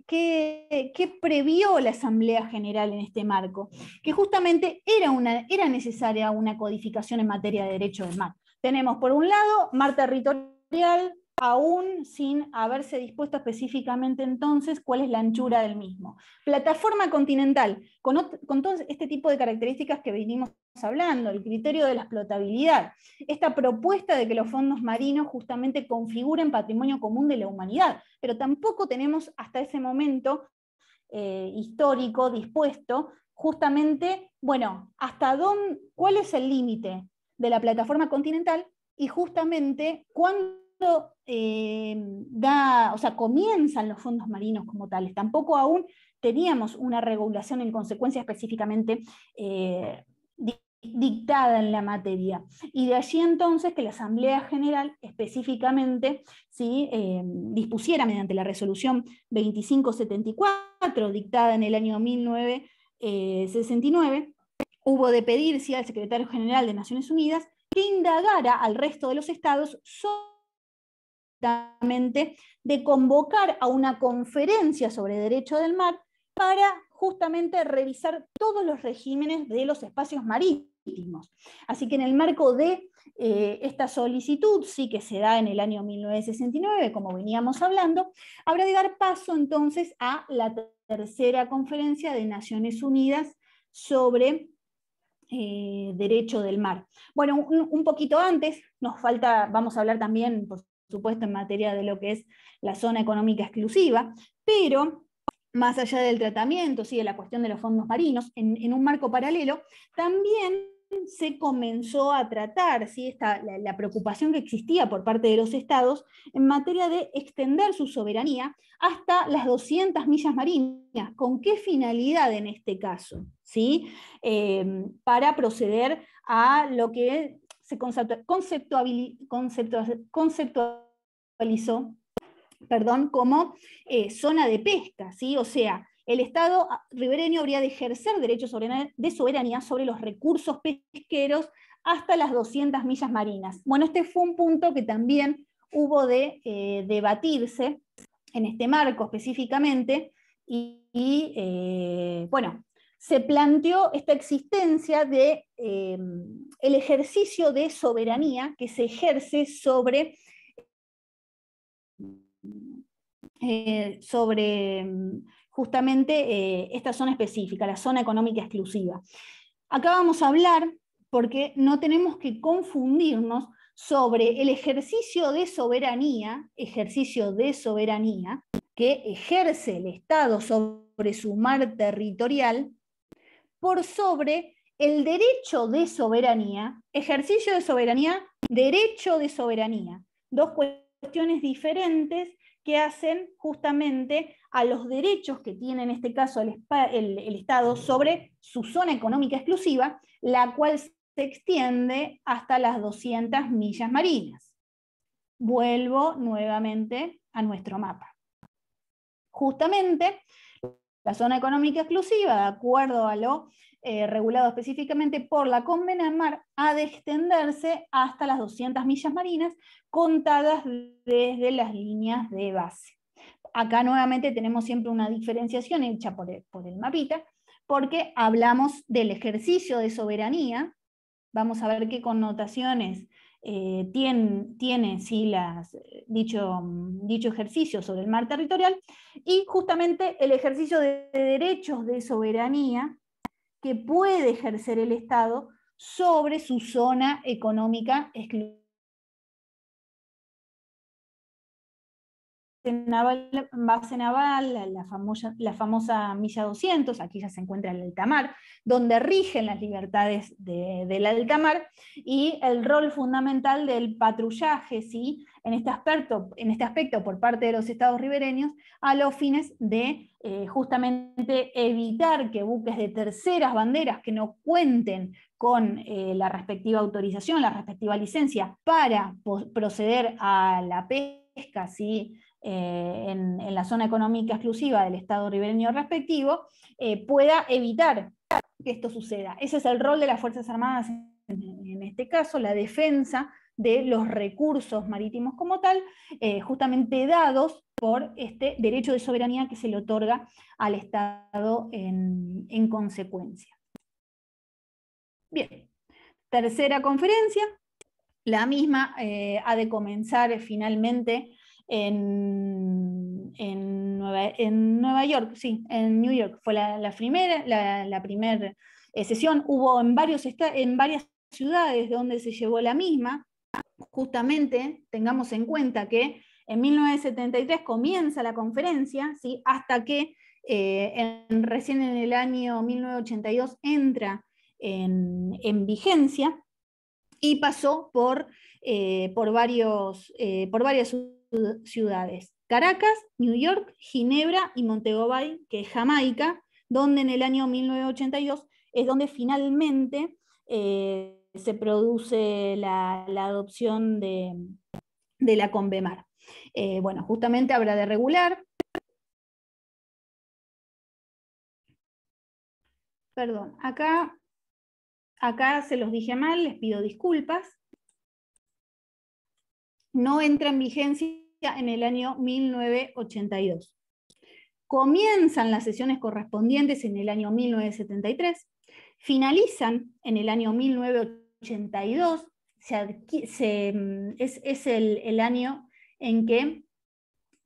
previó la Asamblea General en este marco? Que justamente era necesaria una codificación en materia de derecho del mar. Tenemos, por un lado, mar territorial, aún sin haberse dispuesto específicamente entonces cuál es la anchura del mismo. Plataforma continental, con todo este tipo de características que venimos hablando, el criterio de la explotabilidad, esta propuesta de que los fondos marinos justamente configuren patrimonio común de la humanidad, pero tampoco tenemos hasta ese momento histórico dispuesto justamente, bueno, cuál es el límite de la plataforma continental y justamente cuándo comienzan los fondos marinos como tales. Tampoco aún teníamos una regulación en consecuencia específicamente dictada en la materia. Y de allí entonces que la Asamblea General específicamente dispusiera mediante la resolución 2574, dictada en el año 1969, hubo de pedir al Secretario General de Naciones Unidas que indagara al resto de los estados de convocar a una conferencia sobre derecho del mar para justamente revisar todos los regímenes de los espacios marítimos. Así que en el marco de esta solicitud, sí que se da en el año 1969, como veníamos hablando, habrá de dar paso entonces a la tercera conferencia de Naciones Unidas sobre derecho del mar. Bueno, un poquito antes, vamos a hablar también, por supuesto, en materia de lo que es la zona económica exclusiva, pero más allá del tratamiento, de la cuestión de los fondos marinos, en un marco paralelo, también se comenzó a tratar la preocupación que existía por parte de los estados en materia de extender su soberanía hasta las 200 millas marinas. ¿Con qué finalidad en este caso? Para proceder a lo que se conceptualizó como zona de pesca, ¿sí? O sea, el Estado ribereño habría de ejercer derechos de soberanía sobre los recursos pesqueros hasta las 200 millas marinas. Bueno, este fue un punto que también hubo de debatirse en este marco específicamente, bueno, se planteó esta existencia de el ejercicio de soberanía que se ejerce sobre justamente esta zona específica, la zona económica exclusiva. Acá vamos a hablar, porque no tenemos que confundirnos sobre el ejercicio de soberanía que ejerce el Estado sobre su mar territorial, por sobre el derecho de soberanía, ejercicio de soberanía, derecho de soberanía. Dos cuestiones diferentes que hacen justamente a los derechos que tiene en este caso el Estado sobre su zona económica exclusiva, la cual se extiende hasta las 200 millas marinas. Vuelvo nuevamente a nuestro mapa. Justamente, la zona económica exclusiva, de acuerdo a lo regulado específicamente por la Convenamar, ha de extenderse hasta las 200 millas marinas, contadas desde las líneas de base. Acá nuevamente tenemos siempre una diferenciación hecha por el mapita, porque hablamos del ejercicio de soberanía. Vamos a ver qué connotaciones tiene dicho ejercicio sobre el mar territorial, y justamente el ejercicio de derechos de soberanía que puede ejercer el Estado sobre su zona económica exclusiva. Base naval, la famosa milla 200, aquí ya se encuentra el alta mar, donde rigen las libertades del alta mar, y el rol fundamental del patrullaje, ¿sí? en este aspecto por parte de los estados ribereños, a los fines de justamente evitar que buques de terceras banderas que no cuenten con la respectiva autorización, la respectiva licencia para proceder a la pesca, ¿sí? En la zona económica exclusiva del Estado ribereño respectivo, pueda evitar que esto suceda. Ese es el rol de las Fuerzas Armadas en este caso, la defensa de los recursos marítimos como tal, justamente dados por este derecho de soberanía que se le otorga al Estado en consecuencia. Bien, tercera conferencia, la misma ha de comenzar finalmente en Nueva York, sí, en New York. Fue la primera sesión. Hubo en varias ciudades donde se llevó la misma. Justamente tengamos en cuenta que en 1973 comienza la conferencia, ¿sí? Hasta que recién en el año 1982 entra en vigencia, y pasó por varias ciudades: Caracas, New York, Ginebra y Montego Bay, que es Jamaica, donde en el año 1982 es donde finalmente se produce la adopción de la Convemar. Bueno, justamente habrá de regular. Perdón, acá se los dije mal, les pido disculpas. No entra en vigencia en el año 1982. Comienzan las sesiones correspondientes en el año 1973, finalizan en el año 1982, es el año en que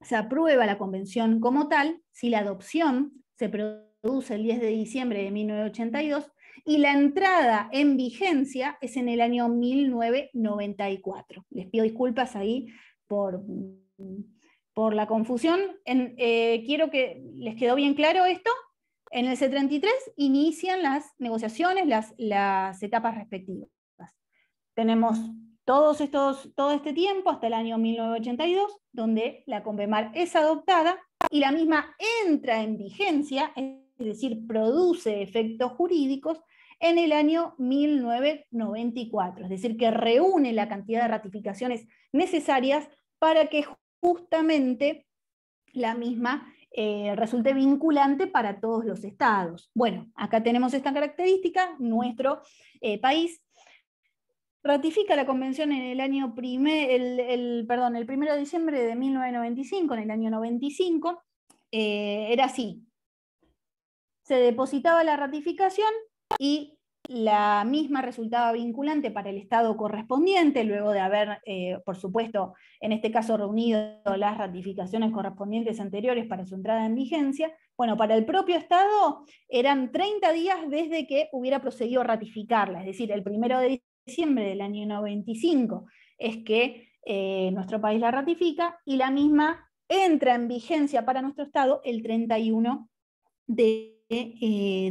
se aprueba la convención como tal. Si la adopción se produce el 10 de diciembre de 1982, y la entrada en vigencia es en el año 1994. Les pido disculpas ahí por la confusión. Quiero que les quedó bien claro esto. En el C33 inician las negociaciones, las etapas respectivas. Tenemos todo este tiempo, hasta el año 1982, donde la Convemar es adoptada y la misma entra en vigencia, es decir, produce efectos jurídicos en el año 1994, es decir, que reúne la cantidad de ratificaciones necesarias para que justamente la misma resulte vinculante para todos los estados. Bueno, acá tenemos esta característica. Nuestro país ratifica la convención en el año el 1 de diciembre de 1995, en el año 95. Era así: se depositaba la ratificación y la misma resultaba vinculante para el Estado correspondiente, luego de haber, por supuesto, en este caso reunido las ratificaciones correspondientes anteriores para su entrada en vigencia. Bueno, para el propio Estado eran 30 días desde que hubiera procedido a ratificarla, es decir, el 1 de diciembre del año 95 es que nuestro país la ratifica, y la misma entra en vigencia para nuestro Estado el 31 de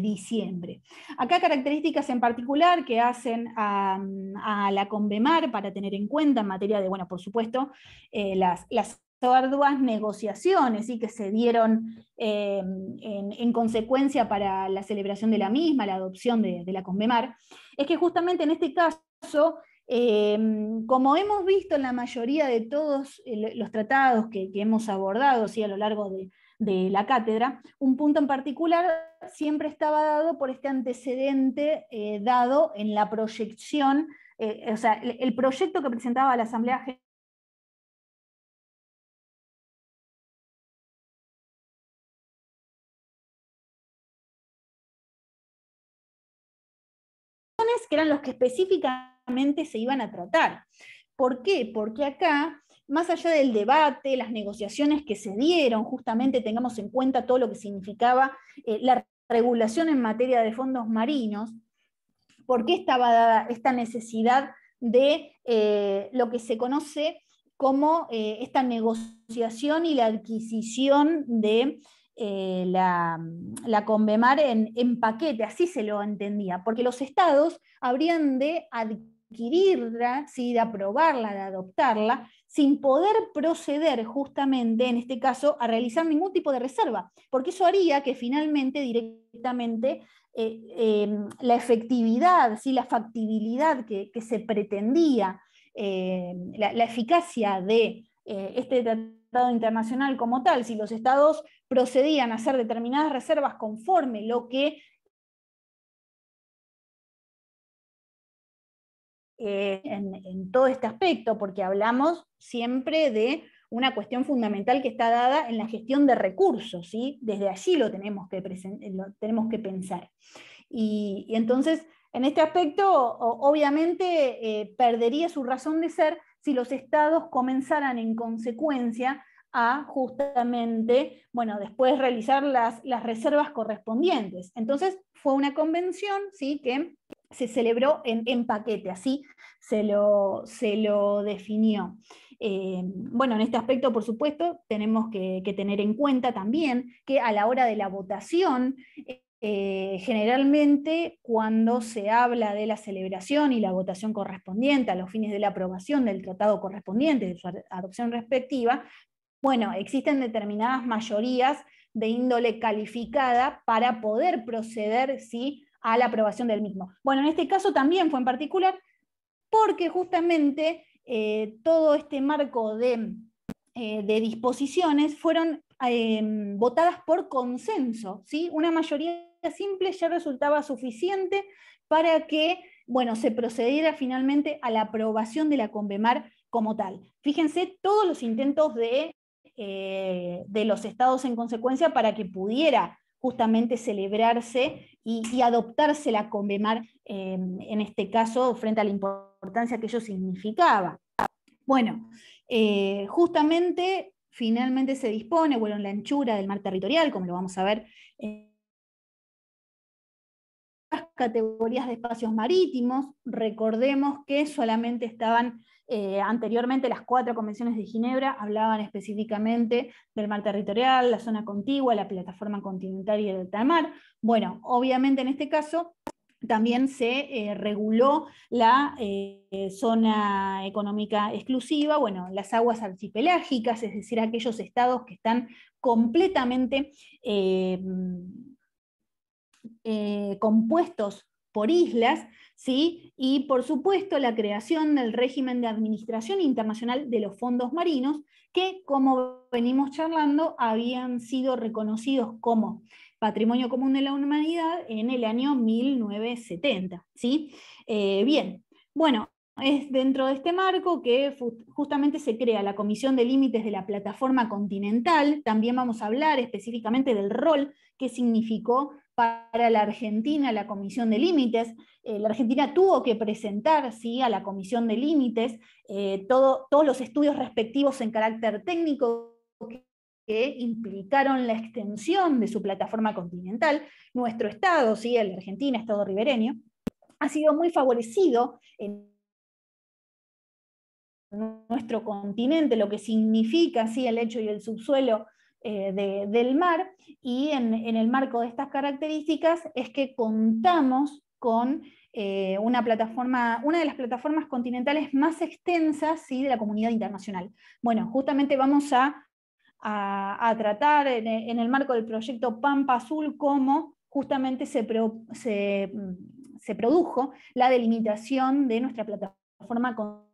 diciembre. Acá características en particular que hacen a la Convemar para tener en cuenta en materia de, bueno, por supuesto, las arduas negociaciones, ¿sí?, que se dieron en consecuencia para la celebración de la misma, la adopción de la Convemar, es que justamente en este caso, como hemos visto en la mayoría de todos los tratados que hemos abordado, ¿sí?, a lo largo de la cátedra, un punto en particular siempre estaba dado por este antecedente dado en la proyección, o sea, el proyecto que presentaba la Asamblea General que eran los que específicamente se iban a tratar. ¿Por qué? Porque acá, más allá del debate, las negociaciones que se dieron, justamente tengamos en cuenta todo lo que significaba la regulación en materia de fondos marinos. ¿Por qué estaba dada esta necesidad de lo que se conoce como esta negociación y la adquisición de la Convemar en paquete? Así se lo entendía, porque los estados habrían de adquirirla, ¿sí?, de aprobarla, de adoptarla, sin poder proceder justamente, en este caso, a realizar ningún tipo de reserva, porque eso haría que finalmente directamente la efectividad, ¿sí?, la factibilidad que se pretendía, la eficacia de este tratado internacional como tal, si los estados procedían a hacer determinadas reservas conforme lo que en todo este aspecto, porque hablamos siempre de una cuestión fundamental que está dada en la gestión de recursos, ¿sí? Desde allí lo tenemos que pensar. Y entonces, en este aspecto, obviamente, perdería su razón de ser si los estados comenzaran en consecuencia a justamente, bueno, después realizar las reservas correspondientes. Entonces, fue una convención, ¿sí?, que se celebró en paquete, así se lo definió. Bueno, en este aspecto, por supuesto, tenemos que tener en cuenta también que a la hora de la votación, generalmente cuando se habla de la celebración y la votación correspondiente a los fines de la aprobación del tratado correspondiente, de su adopción respectiva, bueno, existen determinadas mayorías de índole calificada para poder proceder, ¿sí?, a la aprobación del mismo. Bueno, en este caso también fue en particular porque justamente todo este marco de disposiciones fueron votadas por consenso, ¿sí? Una mayoría simple ya resultaba suficiente para que, bueno, se procediera finalmente a la aprobación de la Convemar como tal. Fíjense todos los intentos de los estados en consecuencia para que pudiera justamente celebrarse y adoptarse la Convemar, en este caso, frente a la importancia que ello significaba. Bueno, justamente finalmente se dispone, bueno, en la anchura del mar territorial, como lo vamos a ver, las categorías de espacios marítimos. Recordemos que solamente estaban anteriormente las 4 convenciones de Ginebra, hablaban específicamente del mar territorial, la zona contigua, la plataforma continental y el alta mar. Bueno, obviamente en este caso también se reguló la zona económica exclusiva, bueno, las aguas archipelágicas, es decir, aquellos estados que están completamente compuestos por islas, ¿sí? Y por supuesto la creación del régimen de administración internacional de los fondos marinos, que, como venimos charlando, habían sido reconocidos como Patrimonio Común de la Humanidad en el año 1970, ¿sí? Bien, bueno, es dentro de este marco que justamente se crea la Comisión de Límites de la Plataforma Continental. También vamos a hablar específicamente del rol que significó para la Argentina la Comisión de Límites. La Argentina tuvo que presentar, ¿sí?, a la Comisión de Límites todos los estudios respectivos en carácter técnico que implicaron la extensión de su plataforma continental. Nuestro Estado, ¿sí?, el Argentina, Estado ribereño, ha sido muy favorecido en nuestro continente, lo que significa, ¿sí?, el lecho y el subsuelo del mar, y en el marco de estas características es que contamos con una de las plataformas continentales más extensas, ¿sí?, de la comunidad internacional. Bueno, justamente vamos a tratar en el marco del proyecto Pampa Azul cómo justamente se produjo la delimitación de nuestra plataforma continental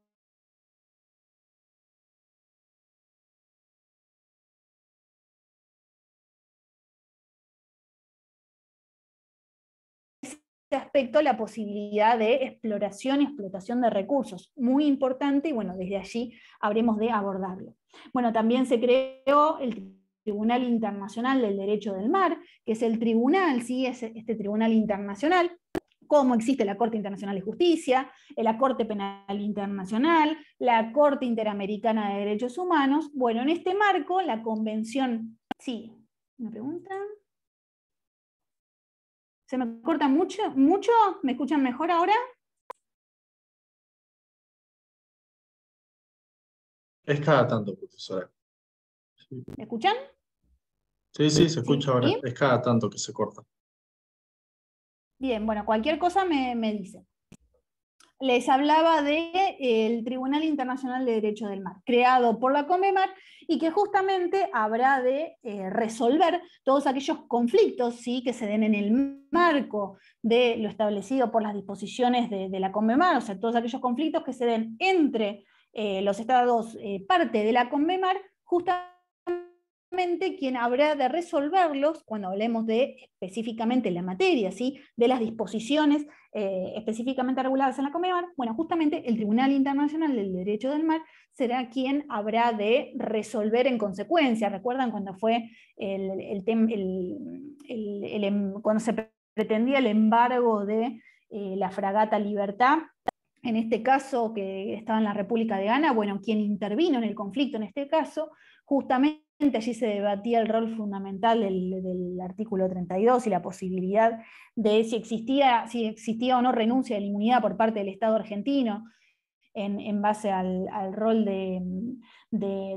aspecto, la posibilidad de exploración y explotación de recursos, muy importante, y bueno, desde allí habremos de abordarlo. Bueno, también se creó el Tribunal Internacional del Derecho del Mar, que es el tribunal, ¿sí?, es este tribunal internacional, como existe la Corte Internacional de Justicia, la Corte Penal Internacional, la Corte Interamericana de Derechos Humanos. Bueno, en este marco, la Convención... Sí, ¿me preguntan? ¿Se me corta mucho? ¿Me escuchan mejor ahora? Es cada tanto, profesora. ¿Me escuchan? Sí, sí, se escucha ahora. ¿Sí? Es cada tanto que se corta. Bien, bueno, cualquier cosa me dice. Les hablaba del Tribunal Internacional de Derecho del Mar, creado por la Convemar, y que justamente habrá de resolver todos aquellos conflictos, ¿sí?, que se den en el marco de lo establecido por las disposiciones de la Convemar, o sea, todos aquellos conflictos que se den entre los estados parte de la Convemar, justamente quien habrá de resolverlos cuando hablemos de específicamente la materia, ¿sí? De las disposiciones específicamente reguladas en la CONMEMAR, bueno, justamente el Tribunal Internacional del Derecho del Mar será quien habrá de resolver en consecuencia. ¿Recuerdan cuando fue cuando se pretendía el embargo de la fragata Libertad? En este caso, que estaba en la República de Ghana, bueno, quien intervino en el conflicto en este caso, justamente allí se debatía el rol fundamental del artículo 32 y la posibilidad de si existía o no renuncia de la inmunidad por parte del Estado argentino en base al rol de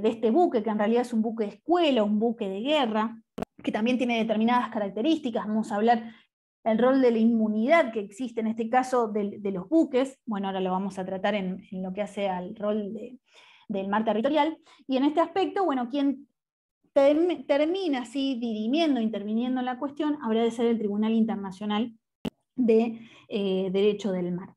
este buque, que en realidad es un buque de escuela, un buque de guerra, que también tiene determinadas características. Vamos a hablar el rol de la inmunidad que existe en este caso de los buques. Bueno, ahora lo vamos a tratar en lo que hace al rol del mar territorial. Y en este aspecto, bueno, quien termina así dirimiendo, interviniendo en la cuestión, habrá de ser el Tribunal Internacional de Derecho del Mar.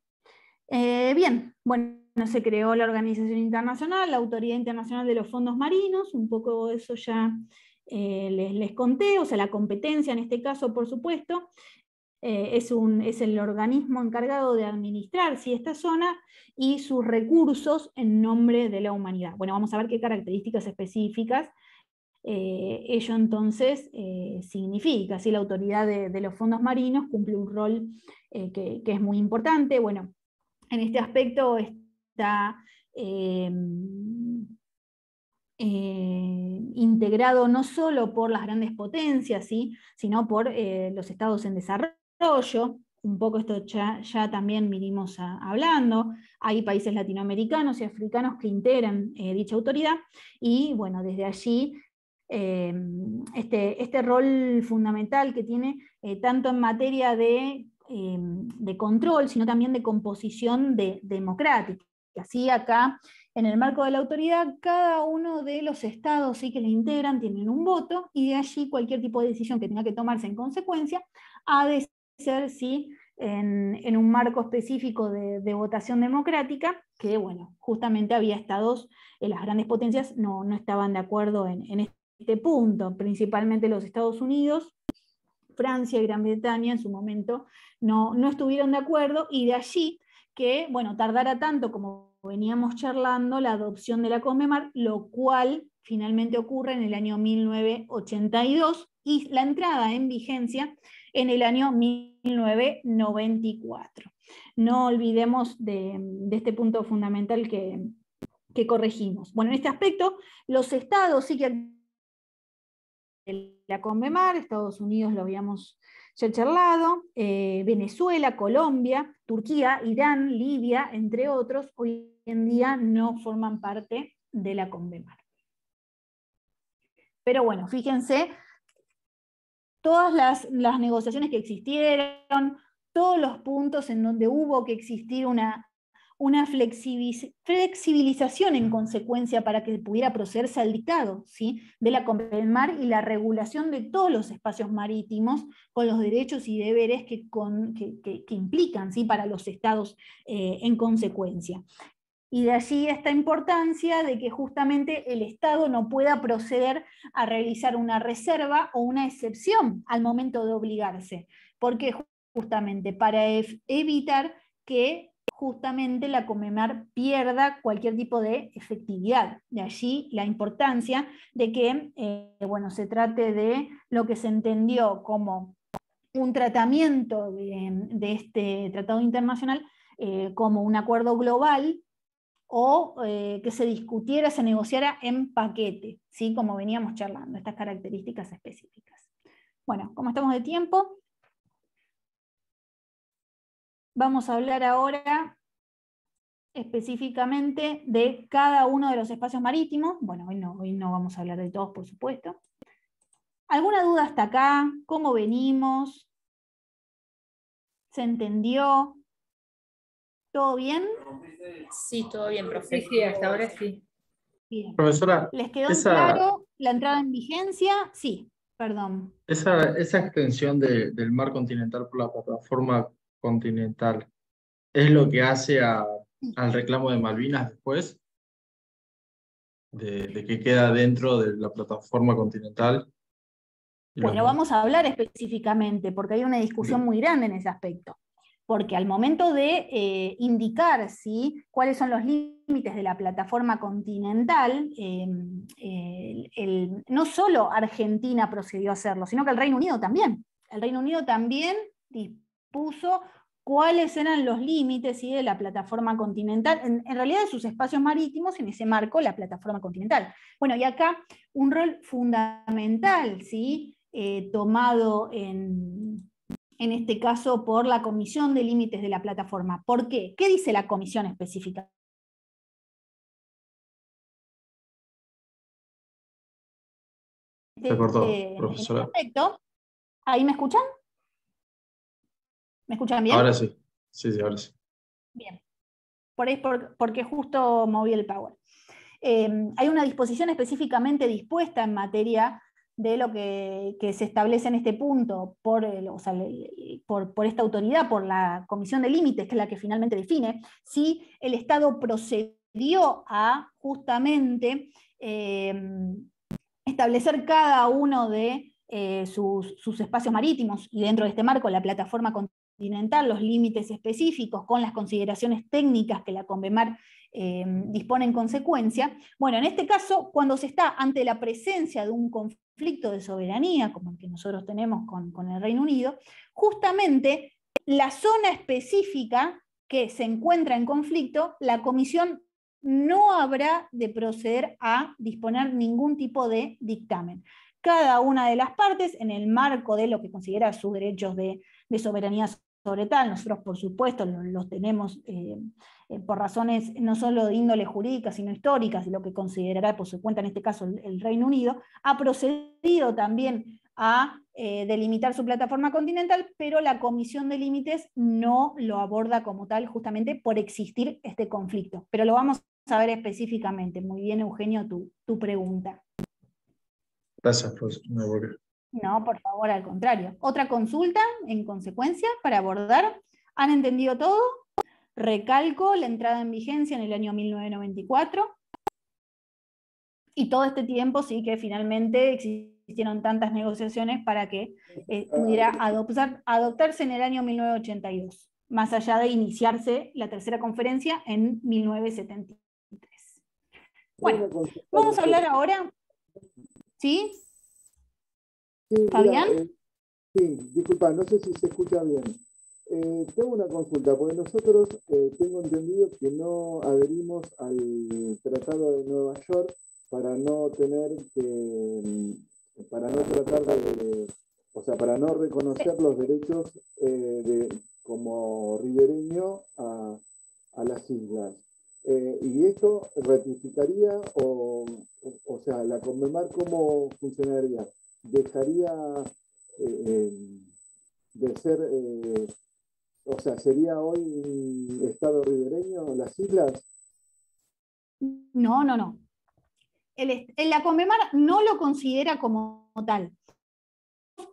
Bien, bueno, se creó la Organización Internacional, la Autoridad Internacional de los Fondos Marinos, un poco eso ya les conté, o sea, la competencia en este caso, por supuesto, es el organismo encargado de administrar esta zona y sus recursos en nombre de la humanidad. Bueno, vamos a ver qué características específicas ello entonces significa. La autoridad de los fondos marinos cumple un rol que es muy importante. Bueno, en este aspecto está integrado no solo por las grandes potencias, ¿sí? Sino por los estados en desarrollo. Un poco esto ya también vinimos hablando. Hay países latinoamericanos y africanos que integran dicha autoridad, y bueno, desde allí este rol fundamental que tiene tanto en materia de control, sino también de composición democrática. Así acá, en el marco de la autoridad, cada uno de los estados que le integran tienen un voto, y de allí cualquier tipo de decisión que tenga que tomarse en consecuencia ha de ser en un marco específico de votación democrática, que bueno, justamente había estados, las grandes potencias no estaban de acuerdo en este punto, principalmente los Estados Unidos, Francia y Gran Bretaña en su momento no estuvieron de acuerdo, y de allí que, bueno, tardara tanto, como veníamos charlando, la adopción de la CONMEMAR, lo cual finalmente ocurre en el año 1982, y la entrada en vigencia en el año 1994. No olvidemos de este punto fundamental que corregimos. Bueno, en este aspecto, los estados que la CONMEMAR, Estados Unidos lo habíamos ya charlado, Venezuela, Colombia, Turquía, Irán, Libia, entre otros, hoy en día no forman parte de la CONMEMAR. Pero bueno, fíjense, todas las negociaciones que existieron, todos los puntos en donde hubo que existir una flexibilización en consecuencia para que pudiera procederse al dictado, ¿sí? De la CONMEMAR y la regulación de todos los espacios marítimos con los derechos y deberes que implican, ¿sí? Para los estados en consecuencia. Y de allí esta importancia de que justamente el Estado no pueda proceder a realizar una reserva o una excepción al momento de obligarse, porque justamente para evitar que justamente la CONMEMAR pierda cualquier tipo de efectividad. De allí la importancia de que bueno, se trate de lo que se entendió como un tratamiento de este tratado internacional como un acuerdo global, o que se discutiera, se negociara en paquete, ¿sí? Como veníamos charlando, estas características específicas. Bueno, como estamos de tiempo, vamos a hablar ahora específicamente de cada uno de los espacios marítimos. Bueno, hoy no vamos a hablar de todos, por supuesto. ¿Alguna duda hasta acá? ¿Cómo venimos? ¿Se entendió? ¿Todo bien? Sí, todo bien, profe. Sí, hasta ahora sí. Bien. Profesora, ¿Les quedó esa, claro la entrada en vigencia? Sí, perdón. esa extensión del mar continental por la plataforma continental, ¿es lo que hace al reclamo de Malvinas después? de qué queda dentro de la plataforma continental. Y Bueno, los- vamos a hablar específicamente, porque hay una discusión muy grande en ese aspecto. Porque al momento de indicar ¿sí? cuáles son los límites de la plataforma continental, no solo Argentina procedió a hacerlo, sino que el Reino Unido también. El Reino Unido también dispuso cuáles eran los límites ¿sí? de la plataforma continental, en realidad de sus espacios marítimos, en ese marco, la plataforma continental. Bueno, y acá un rol fundamental, ¿sí? Tomado en este caso por la Comisión de Límites de la Plataforma. ¿Por qué? ¿Qué dice la comisión específica? Se cortó, En este profesora. aspecto, ¿ahí me escuchan? ¿Me escuchan bien? Ahora sí. Sí, ahora sí. Bien. Porque justo moví el power. Hay una disposición específicamente dispuesta en materia de lo que se establece en este punto por esta autoridad, por la Comisión de Límites, que es la que finalmente define si el Estado procedió a justamente establecer cada uno de sus espacios marítimos, y dentro de este marco la plataforma continental, los límites específicos con las consideraciones técnicas que la Convemar dispone en consecuencia. Bueno, en este caso, cuando se está ante la presencia de un conflicto de soberanía, como el que nosotros tenemos con el Reino Unido, justamente la zona específica que se encuentra en conflicto, la Comisión no habrá de proceder a disponer ningún tipo de dictamen. Cada una de las partes, en el marco de lo que considera sus derechos de soberanía sobre tal, nosotros por supuesto los tenemos por razones no solo de índole jurídica, sino históricas, y lo que considerará por su cuenta en este caso el Reino Unido, ha procedido también a delimitar su plataforma continental, pero la Comisión de Límites no lo aborda como tal, justamente por existir este conflicto. Pero lo vamos a ver específicamente. Muy bien, Eugenio, tu pregunta. Gracias, profesor. No, por favor, al contrario. ¿Otra consulta, en consecuencia, para abordar? ¿Han entendido todo? Recalco la entrada en vigencia en el año 1994. Y todo este tiempo sí que finalmente existieron tantas negociaciones para que pudiera adoptarse en el año 1982, más allá de iniciarse la tercera conferencia en 1973. Bueno, vamos a hablar ahora, ¿sí? Sí, ¿Fabián? mira, sí, disculpa, no sé si se escucha bien. Tengo una consulta, porque nosotros tengo entendido que no adherimos al Tratado de Nueva York para no tener que, para no tratar de, o sea, para no reconocer los derechos como ribereño a las islas. ¿Y esto ratificaría o sea, la Conmemar cómo funcionaría? ¿Dejaría de ser, o sea, sería hoy un estado ribereño las islas? No, no, no. La Conmemar no lo considera como tal.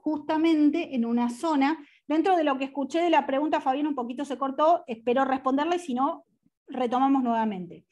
Justamente en una zona, dentro de lo que escuché de la pregunta, Fabián un poquito se cortó, espero responderle, si no, retomamos nuevamente.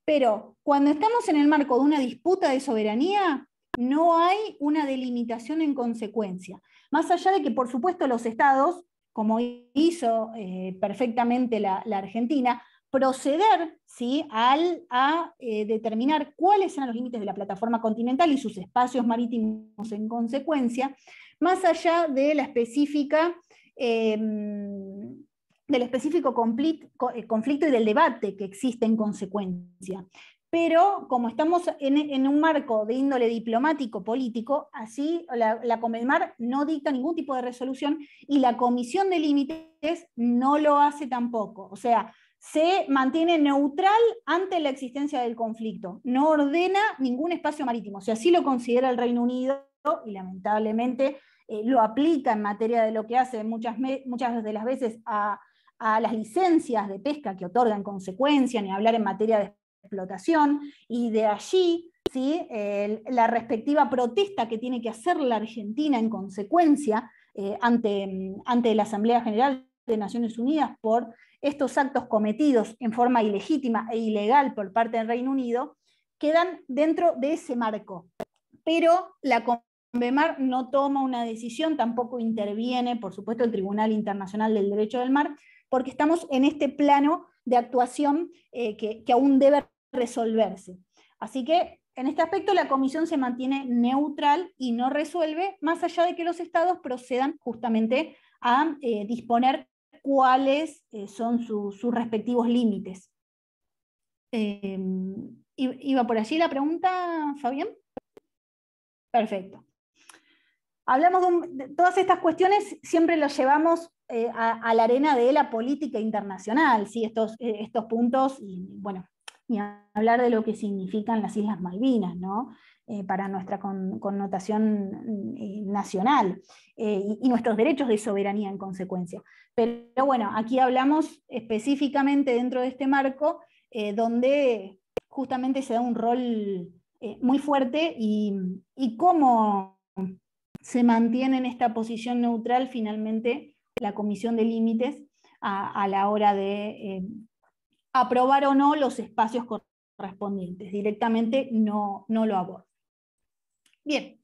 Pero cuando estamos en el marco de una disputa de soberanía, no hay una delimitación en consecuencia. Más allá de que, por supuesto, los estados, como hizo perfectamente la Argentina, proceder ¿sí? a determinar cuáles eran los límites de la plataforma continental y sus espacios marítimos en consecuencia, más allá de la específica del específico conflicto y del debate que existe en consecuencia. Pero como estamos en un marco de índole diplomático político, así la Conmemar no dicta ningún tipo de resolución y la Comisión de Límites no lo hace tampoco. O sea, se mantiene neutral ante la existencia del conflicto, no ordena ningún espacio marítimo. O sea, así lo considera el Reino Unido y lamentablemente lo aplica en materia de lo que hace muchas de las veces a las licencias de pesca que otorga en consecuencia, ni hablar en materia de explotación, y de allí ¿sí? La respectiva protesta que tiene que hacer la Argentina en consecuencia ante la Asamblea General de Naciones Unidas por estos actos cometidos en forma ilegítima e ilegal por parte del Reino Unido, quedan dentro de ese marco. Pero la CONVEMAR no toma una decisión, tampoco interviene, por supuesto, el Tribunal Internacional del Derecho del Mar, porque estamos en este plano de actuación que aún debe resolverse. Así que, en este aspecto, la Comisión se mantiene neutral y no resuelve, más allá de que los estados procedan justamente a disponer cuáles son sus respectivos límites. ¿Iba por allí la pregunta, Fabián? Perfecto. Hablamos de todas estas cuestiones, siempre los llevamos a la arena de la política internacional, ¿sí? Estos puntos, y bueno, ni hablar de lo que significan las Islas Malvinas, ¿no? Para nuestra connotación nacional y nuestros derechos de soberanía en consecuencia. Pero bueno, aquí hablamos específicamente dentro de este marco donde justamente se da un rol muy fuerte y cómo se mantiene en esta posición neutral finalmente la Comisión de Límites a la hora de aprobar o no los espacios correspondientes. Directamente no lo aborda. Bien,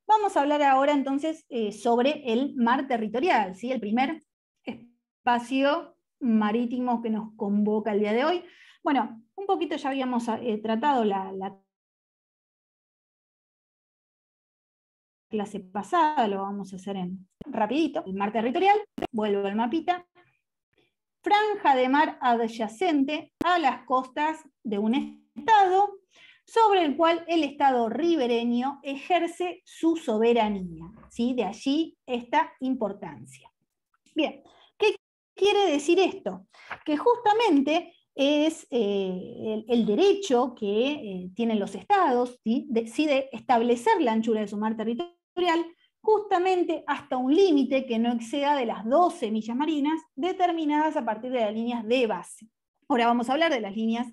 vamos a hablar ahora entonces sobre el mar territorial, ¿sí? El primer espacio marítimo que nos convoca el día de hoy. Bueno, un poquito ya habíamos tratado la clase pasada, lo vamos a hacer rapidito. El mar territorial, vuelvo al mapita. Franja de mar adyacente a las costas de un estado sobre el cual el estado ribereño ejerce su soberanía, ¿sí? De allí esta importancia. Bien, ¿qué quiere decir esto? Que justamente es el derecho que tienen los estados, ¿sí? Decide establecer la anchura de su mar territorial justamente hasta un límite que no exceda de las 12 millas marinas determinadas a partir de las líneas de base. Ahora vamos a hablar de las líneas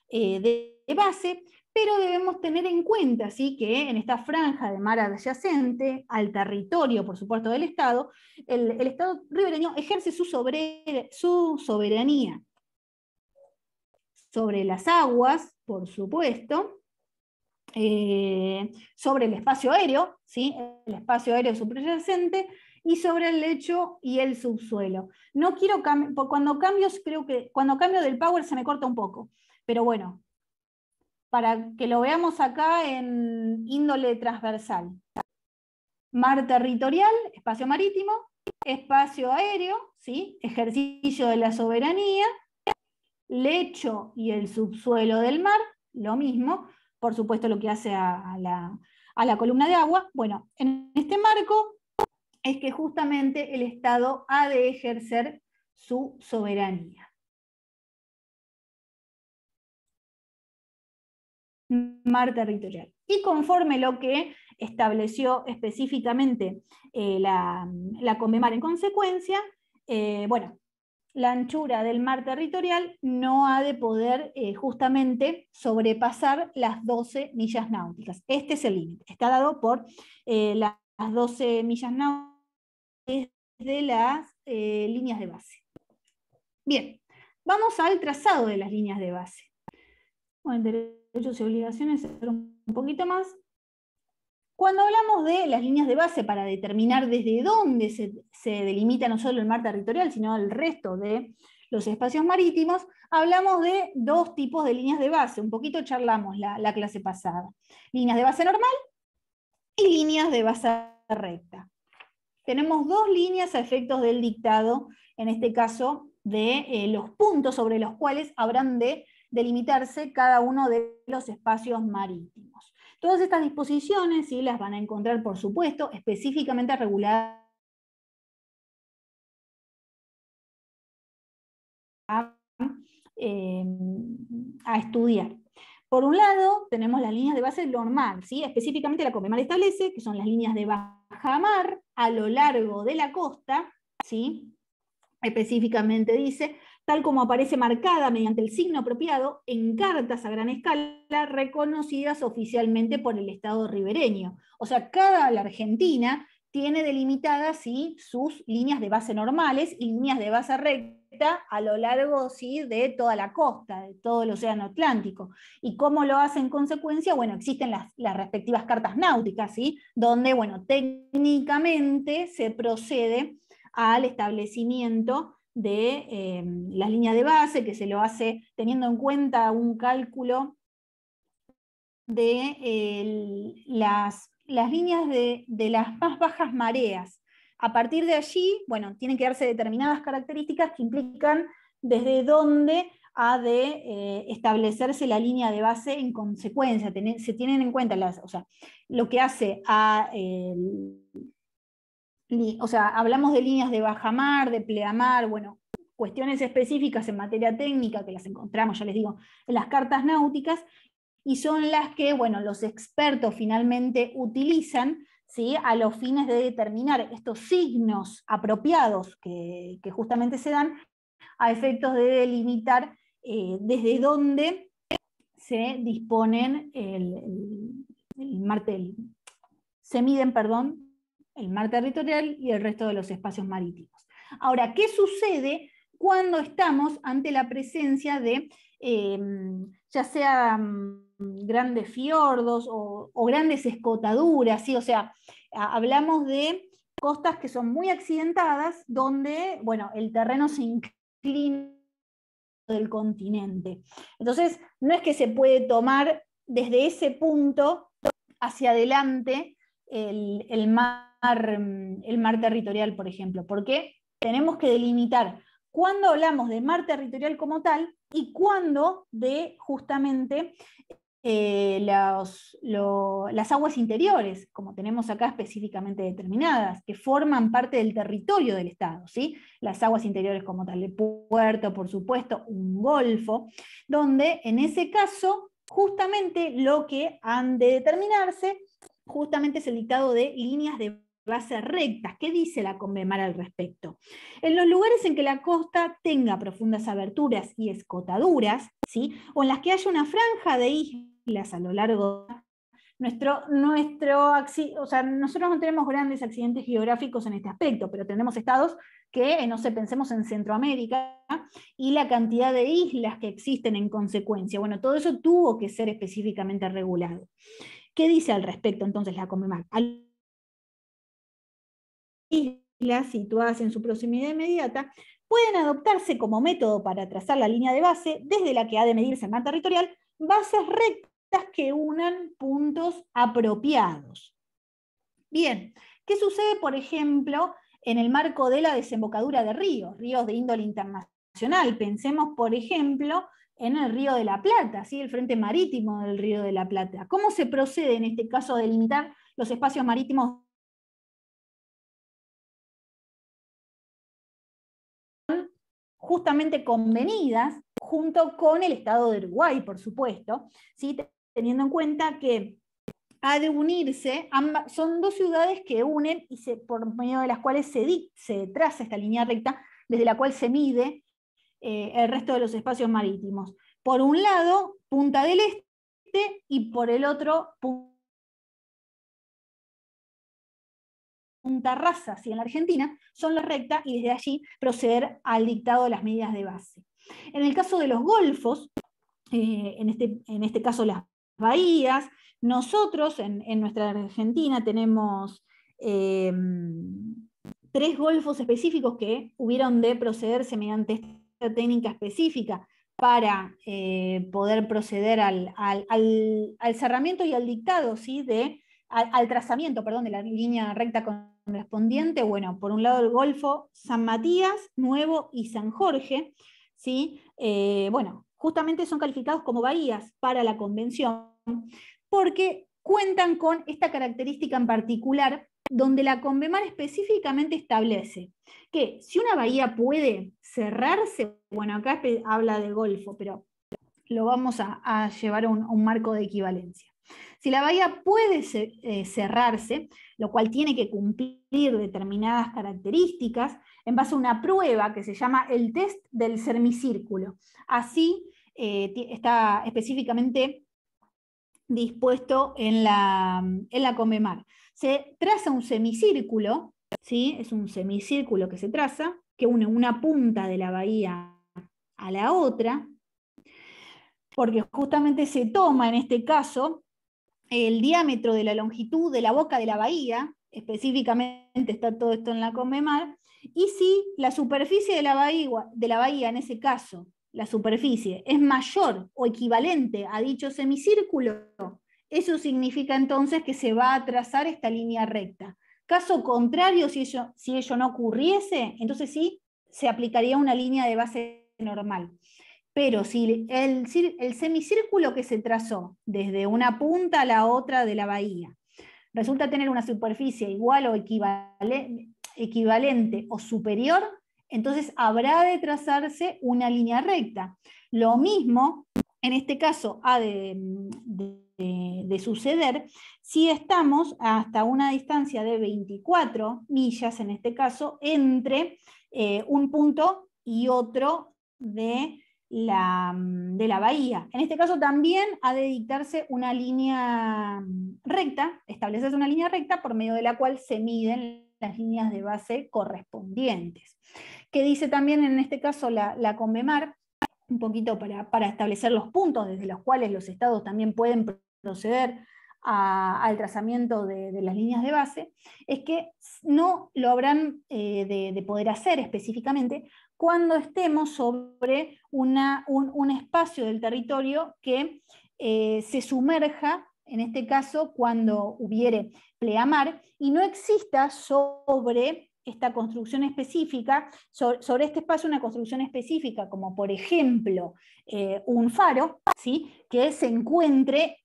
de base, pero debemos tener en cuenta, ¿sí? Que en esta franja de mar adyacente al territorio, por supuesto, del Estado, el Estado ribereño ejerce su soberanía sobre las aguas, por supuesto, sobre el espacio aéreo, ¿sí? El espacio aéreo subyacente, y sobre el lecho y el subsuelo. No quiero cuando cambio del power se me corta un poco, pero bueno, para que lo veamos acá en índole transversal. Mar territorial, espacio marítimo, espacio aéreo, ¿sí? Ejercicio de la soberanía, lecho y el subsuelo del mar, lo mismo, por supuesto lo que hace a la columna de agua. Bueno, en este marco es que justamente el Estado ha de ejercer su soberanía. Mar territorial. Y conforme lo que estableció específicamente la CONVEMAR en consecuencia, bueno, la anchura del mar territorial no ha de poder justamente sobrepasar las 12 millas náuticas. Este es el límite. Está dado por las 12 millas náuticas de las líneas de base. Bien, vamos al trazado de las líneas de base. Bueno, derechos y obligaciones, un poquito más. Cuando hablamos de las líneas de base para determinar desde dónde se delimita no solo el mar territorial, sino el resto de los espacios marítimos, hablamos de dos tipos de líneas de base. Un poquito charlamos la clase pasada. Líneas de base normal y líneas de base recta. Tenemos dos líneas a efectos del dictado, en este caso de los puntos sobre los cuales habrán de delimitarse cada uno de los espacios marítimos. Todas estas disposiciones, ¿sí? Las van a encontrar, por supuesto, específicamente reguladas a estudiar. Por un lado, tenemos las líneas de base normal, ¿sí? Específicamente la CONVEMAR establece que son las líneas de baja mar a lo largo de la costa, ¿sí? Específicamente dice, tal como aparece marcada mediante el signo apropiado en cartas a gran escala reconocidas oficialmente por el Estado ribereño. O sea, la Argentina tiene delimitadas, ¿sí? Sus líneas de base normales y líneas de base recta recta a lo largo, ¿sí?, de toda la costa, de todo el océano Atlántico. ¿Y cómo lo hace en consecuencia? Bueno, existen las respectivas cartas náuticas, ¿sí?, donde, bueno, técnicamente se procede al establecimiento de las líneas de base, que se lo hace teniendo en cuenta un cálculo de las líneas de las más bajas mareas. A partir de allí, bueno, tienen que darse determinadas características que implican desde dónde ha de establecerse la línea de base en consecuencia. Se tienen en cuenta o sea, lo que hace a... o sea, hablamos de líneas de bajamar, de pleamar, bueno, cuestiones específicas en materia técnica que las encontramos, ya les digo, en las cartas náuticas, y son las que, bueno, los expertos finalmente utilizan, ¿sí?, a los fines de determinar estos signos apropiados que justamente se dan a efectos de delimitar desde dónde se disponen se miden, perdón, el mar territorial y el resto de los espacios marítimos. Ahora, ¿qué sucede cuando estamos ante la presencia de ya sea grandes fiordos o grandes escotaduras, ¿sí? O sea, hablamos de costas que son muy accidentadas, donde, bueno, el terreno se inclina del continente. Entonces, no es que se puede tomar desde ese punto hacia adelante el mar territorial, por ejemplo, porque tenemos que delimitar cuándo hablamos de mar territorial como tal y cuándo de justamente las aguas interiores, como tenemos acá específicamente determinadas, que forman parte del territorio del Estado, ¿sí? Las aguas interiores como tal, el puerto, por supuesto, un golfo, donde en ese caso justamente lo que han de determinarse justamente es el dictado de líneas de base rectas. ¿Qué dice la Convemar al respecto? En los lugares en que la costa tenga profundas aberturas y escotaduras, ¿sí?, o en las que haya una franja de islas a lo largo de o sea, nosotros no tenemos grandes accidentes geográficos en este aspecto, pero tenemos estados que, no sé, pensemos en Centroamérica y la cantidad de islas que existen en consecuencia. Bueno, todo eso tuvo que ser específicamente regulado. ¿Qué dice al respecto entonces la Convemar? Islas situadas en su proximidad inmediata pueden adoptarse como método para trazar la línea de base desde la que ha de medirse el mar territorial, bases rectas que unan puntos apropiados. Bien, ¿qué sucede, por ejemplo, en el marco de la desembocadura de ríos de índole internacional? Pensemos, por ejemplo, en el Río de la Plata, ¿sí?, el frente marítimo del Río de la Plata. ¿Cómo se procede en este caso a delimitar los espacios marítimos justamente convenidas junto con el Estado de Uruguay, por supuesto, ¿sí?, teniendo en cuenta que ha de unirse, son dos ciudades que unen y por medio de las cuales se traza esta línea recta desde la cual se mide el resto de los espacios marítimos. Por un lado, Punta del Este, y por el otro, Punta Rasa, ¿sí?, en la Argentina, son la recta, y desde allí proceder al dictado de las medidas de base. En el caso de los golfos, en este caso las bahías, nosotros en nuestra Argentina tenemos 3 golfos específicos que hubieron de procederse mediante esta técnica específica para poder proceder al cerramiento y al dictado, ¿sí?, al trazamiento, perdón, de la línea recta correspondiente. Bueno, por un lado el Golfo San Matías, Nuevo y San Jorge, ¿sí? Bueno, justamente son calificados como bahías para la convención, porque cuentan con esta característica en particular, donde la Convemar específicamente establece que si una bahía puede cerrarse, bueno, acá habla de Golfo, pero lo vamos a llevar a un marco de equivalencia. Si la bahía puede cerrarse, lo cual tiene que cumplir determinadas características, en base a una prueba que se llama el test del semicírculo. Así está específicamente dispuesto en la Convemar. Se traza un semicírculo, ¿sí?, es un semicírculo que se traza, que une una punta de la bahía a la otra, porque justamente se toma en este caso el diámetro de la longitud de la boca de la bahía, específicamente está todo esto en la Conmemar, y si la superficie de la bahía en ese caso, la superficie, es mayor o equivalente a dicho semicírculo, eso significa entonces que se va a trazar esta línea recta. Caso contrario, si ello no ocurriese, entonces sí se aplicaría una línea de base normal. Pero si el semicírculo que se trazó desde una punta a la otra de la bahía resulta tener una superficie igual o equivalente o superior, entonces habrá de trazarse una línea recta. Lo mismo, en este caso, ha de suceder si estamos hasta una distancia de 24 millas, en este caso, entre un punto y otro de la bahía. En este caso también ha de dictarse una línea recta, establecerse una línea recta por medio de la cual se miden las líneas de base correspondientes. Que dice también en este caso la Conmemar, un poquito para establecer los puntos desde los cuales los estados también pueden proceder al trazamiento de las líneas de base, es que no lo habrán de poder hacer específicamente cuando estemos sobre un espacio del territorio que se sumerja, en este caso cuando hubiere pleamar, y no exista sobre esta construcción específica, sobre este espacio una construcción específica, como por ejemplo un faro, ¿sí?, que se encuentre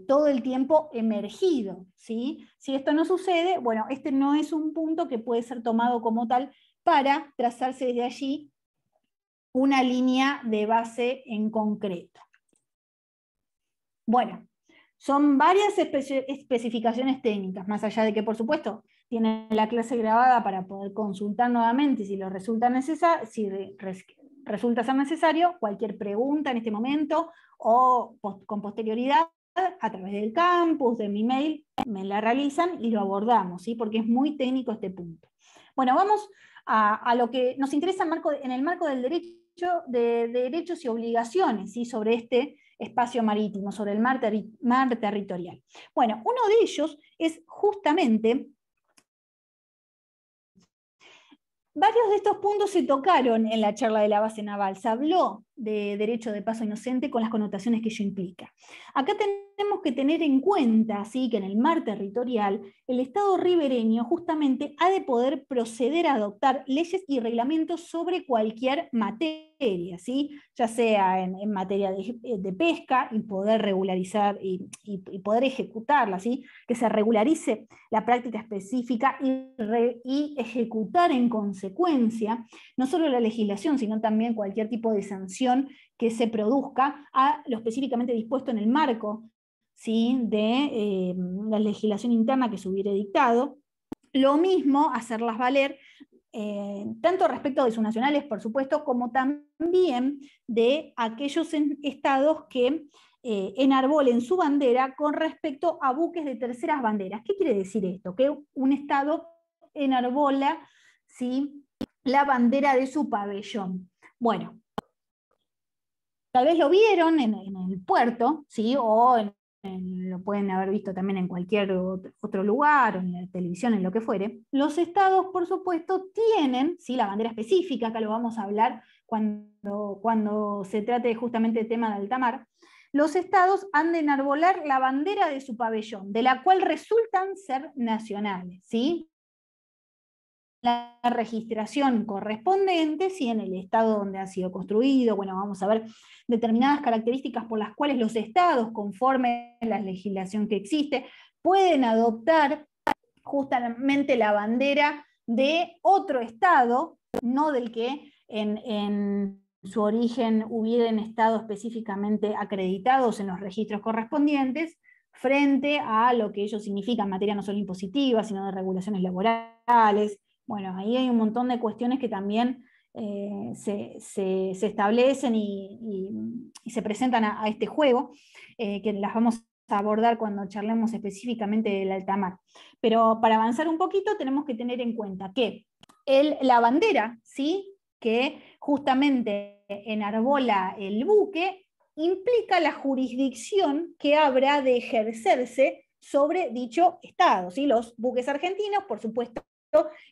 todo el tiempo emergido, ¿sí? Si esto no sucede, bueno, este no es un punto que puede ser tomado como tal para trazarse desde allí una línea de base en concreto. Bueno, son varias especificaciones técnicas, más allá de que, por supuesto, tienen la clase grabada para poder consultar nuevamente si resulta ser necesario, cualquier pregunta en este momento o con posterioridad, a través del campus, de mi mail, me la realizan y lo abordamos, ¿sí?, porque es muy técnico este punto. Bueno, vamos a lo que nos interesa en el marco del derecho de derechos y obligaciones, ¿sí?, sobre este espacio marítimo, sobre el mar territorial. Bueno, uno de ellos es justamente, varios de estos puntos se tocaron en la charla de la base naval. Se habló de derecho de paso inocente con las connotaciones que ello implica. Acá tenemos que tener en cuenta, ¿sí?, que en el mar territorial el Estado ribereño justamente ha de poder proceder a adoptar leyes y reglamentos sobre cualquier materia, ¿sí?, ya sea en materia de pesca, y poder regularizar y poder ejecutarla, ¿sí?, que se regularice la práctica específica y ejecutar en consecuencia no solo la legislación, sino también cualquier tipo de sanción que se produzca a lo específicamente dispuesto en el marco, ¿sí?, de la legislación interna que se hubiera dictado. Lo mismo hacerlas valer tanto respecto de sus nacionales, por supuesto, como también de aquellos estados que enarbolen su bandera con respecto a buques de terceras banderas. ¿Qué quiere decir esto? Que un estado enarbola, ¿sí?, la bandera de su pabellón. Bueno, tal vez lo vieron en el puerto, ¿sí?, o lo pueden haber visto también en cualquier otro lugar, o en la televisión, en lo que fuere. Los estados, por supuesto, tienen, ¿sí?, la bandera específica, acá lo vamos a hablar cuando se trate justamente del tema de alta mar. Los estados han de enarbolar la bandera de su pabellón, de la cual resultan ser nacionales, ¿sí?, la registración correspondiente, si en el estado donde ha sido construido. Bueno, vamos a ver determinadas características por las cuales los estados, conforme a la legislación que existe, pueden adoptar justamente la bandera de otro estado, no del que en su origen hubieran estado específicamente acreditados en los registros correspondientes, frente a lo que ello significa en materia no solo impositiva, sino de regulaciones laborales. Bueno, ahí hay un montón de cuestiones que también se establecen y se presentan a este juego, que las vamos a abordar cuando charlemos específicamente del alta mar. Pero para avanzar un poquito tenemos que tener en cuenta que la bandera, ¿sí? Que justamente enarbola el buque, implica la jurisdicción que habrá de ejercerse sobre dicho Estado, ¿sí? Los buques argentinos, por supuesto,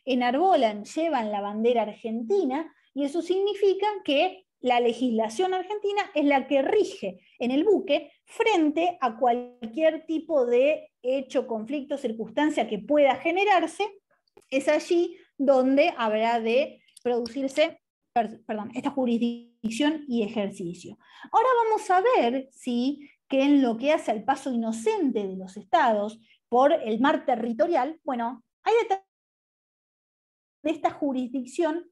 enarbolan, llevan la bandera argentina, y eso significa que la legislación argentina es la que rige en el buque frente a cualquier tipo de hecho, conflicto, circunstancia que pueda generarse. Es allí donde habrá de producirse esta jurisdicción y ejercicio. Ahora vamos a ver, ¿sí?, que en lo que hace al paso inocente de los estados por el mar territorial, bueno, hay detalles de esta jurisdicción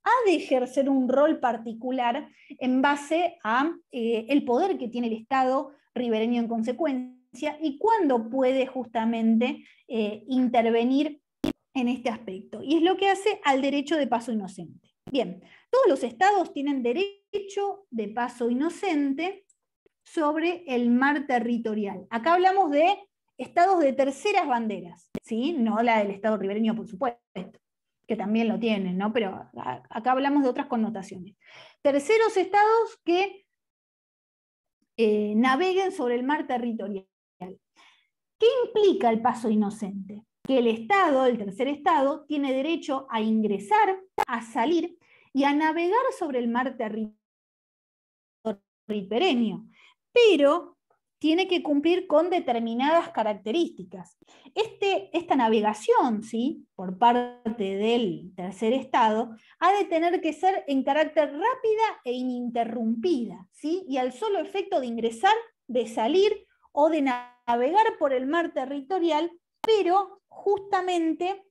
ha de ejercer un rol particular en base a el poder que tiene el Estado ribereño en consecuencia y cuándo puede justamente intervenir en este aspecto. Y es lo que hace al derecho de paso inocente. Bien, todos los estados tienen derecho de paso inocente sobre el mar territorial. Acá hablamos de estados de terceras banderas, ¿sí? No la del estado ribereño, por supuesto, que también lo tienen, ¿no? Pero acá hablamos de otras connotaciones. Terceros estados que naveguen sobre el mar territorial. ¿Qué implica el paso inocente? Que el Estado, el tercer Estado, tiene derecho a ingresar, a salir y a navegar sobre el mar ribereño, pero tiene que cumplir con determinadas características. Esta navegación, ¿sí?, por parte del tercer Estado, ha de tener que ser en carácter rápida e ininterrumpida, ¿sí?, y al solo efecto de ingresar, de salir o de navegar por el mar territorial, pero justamente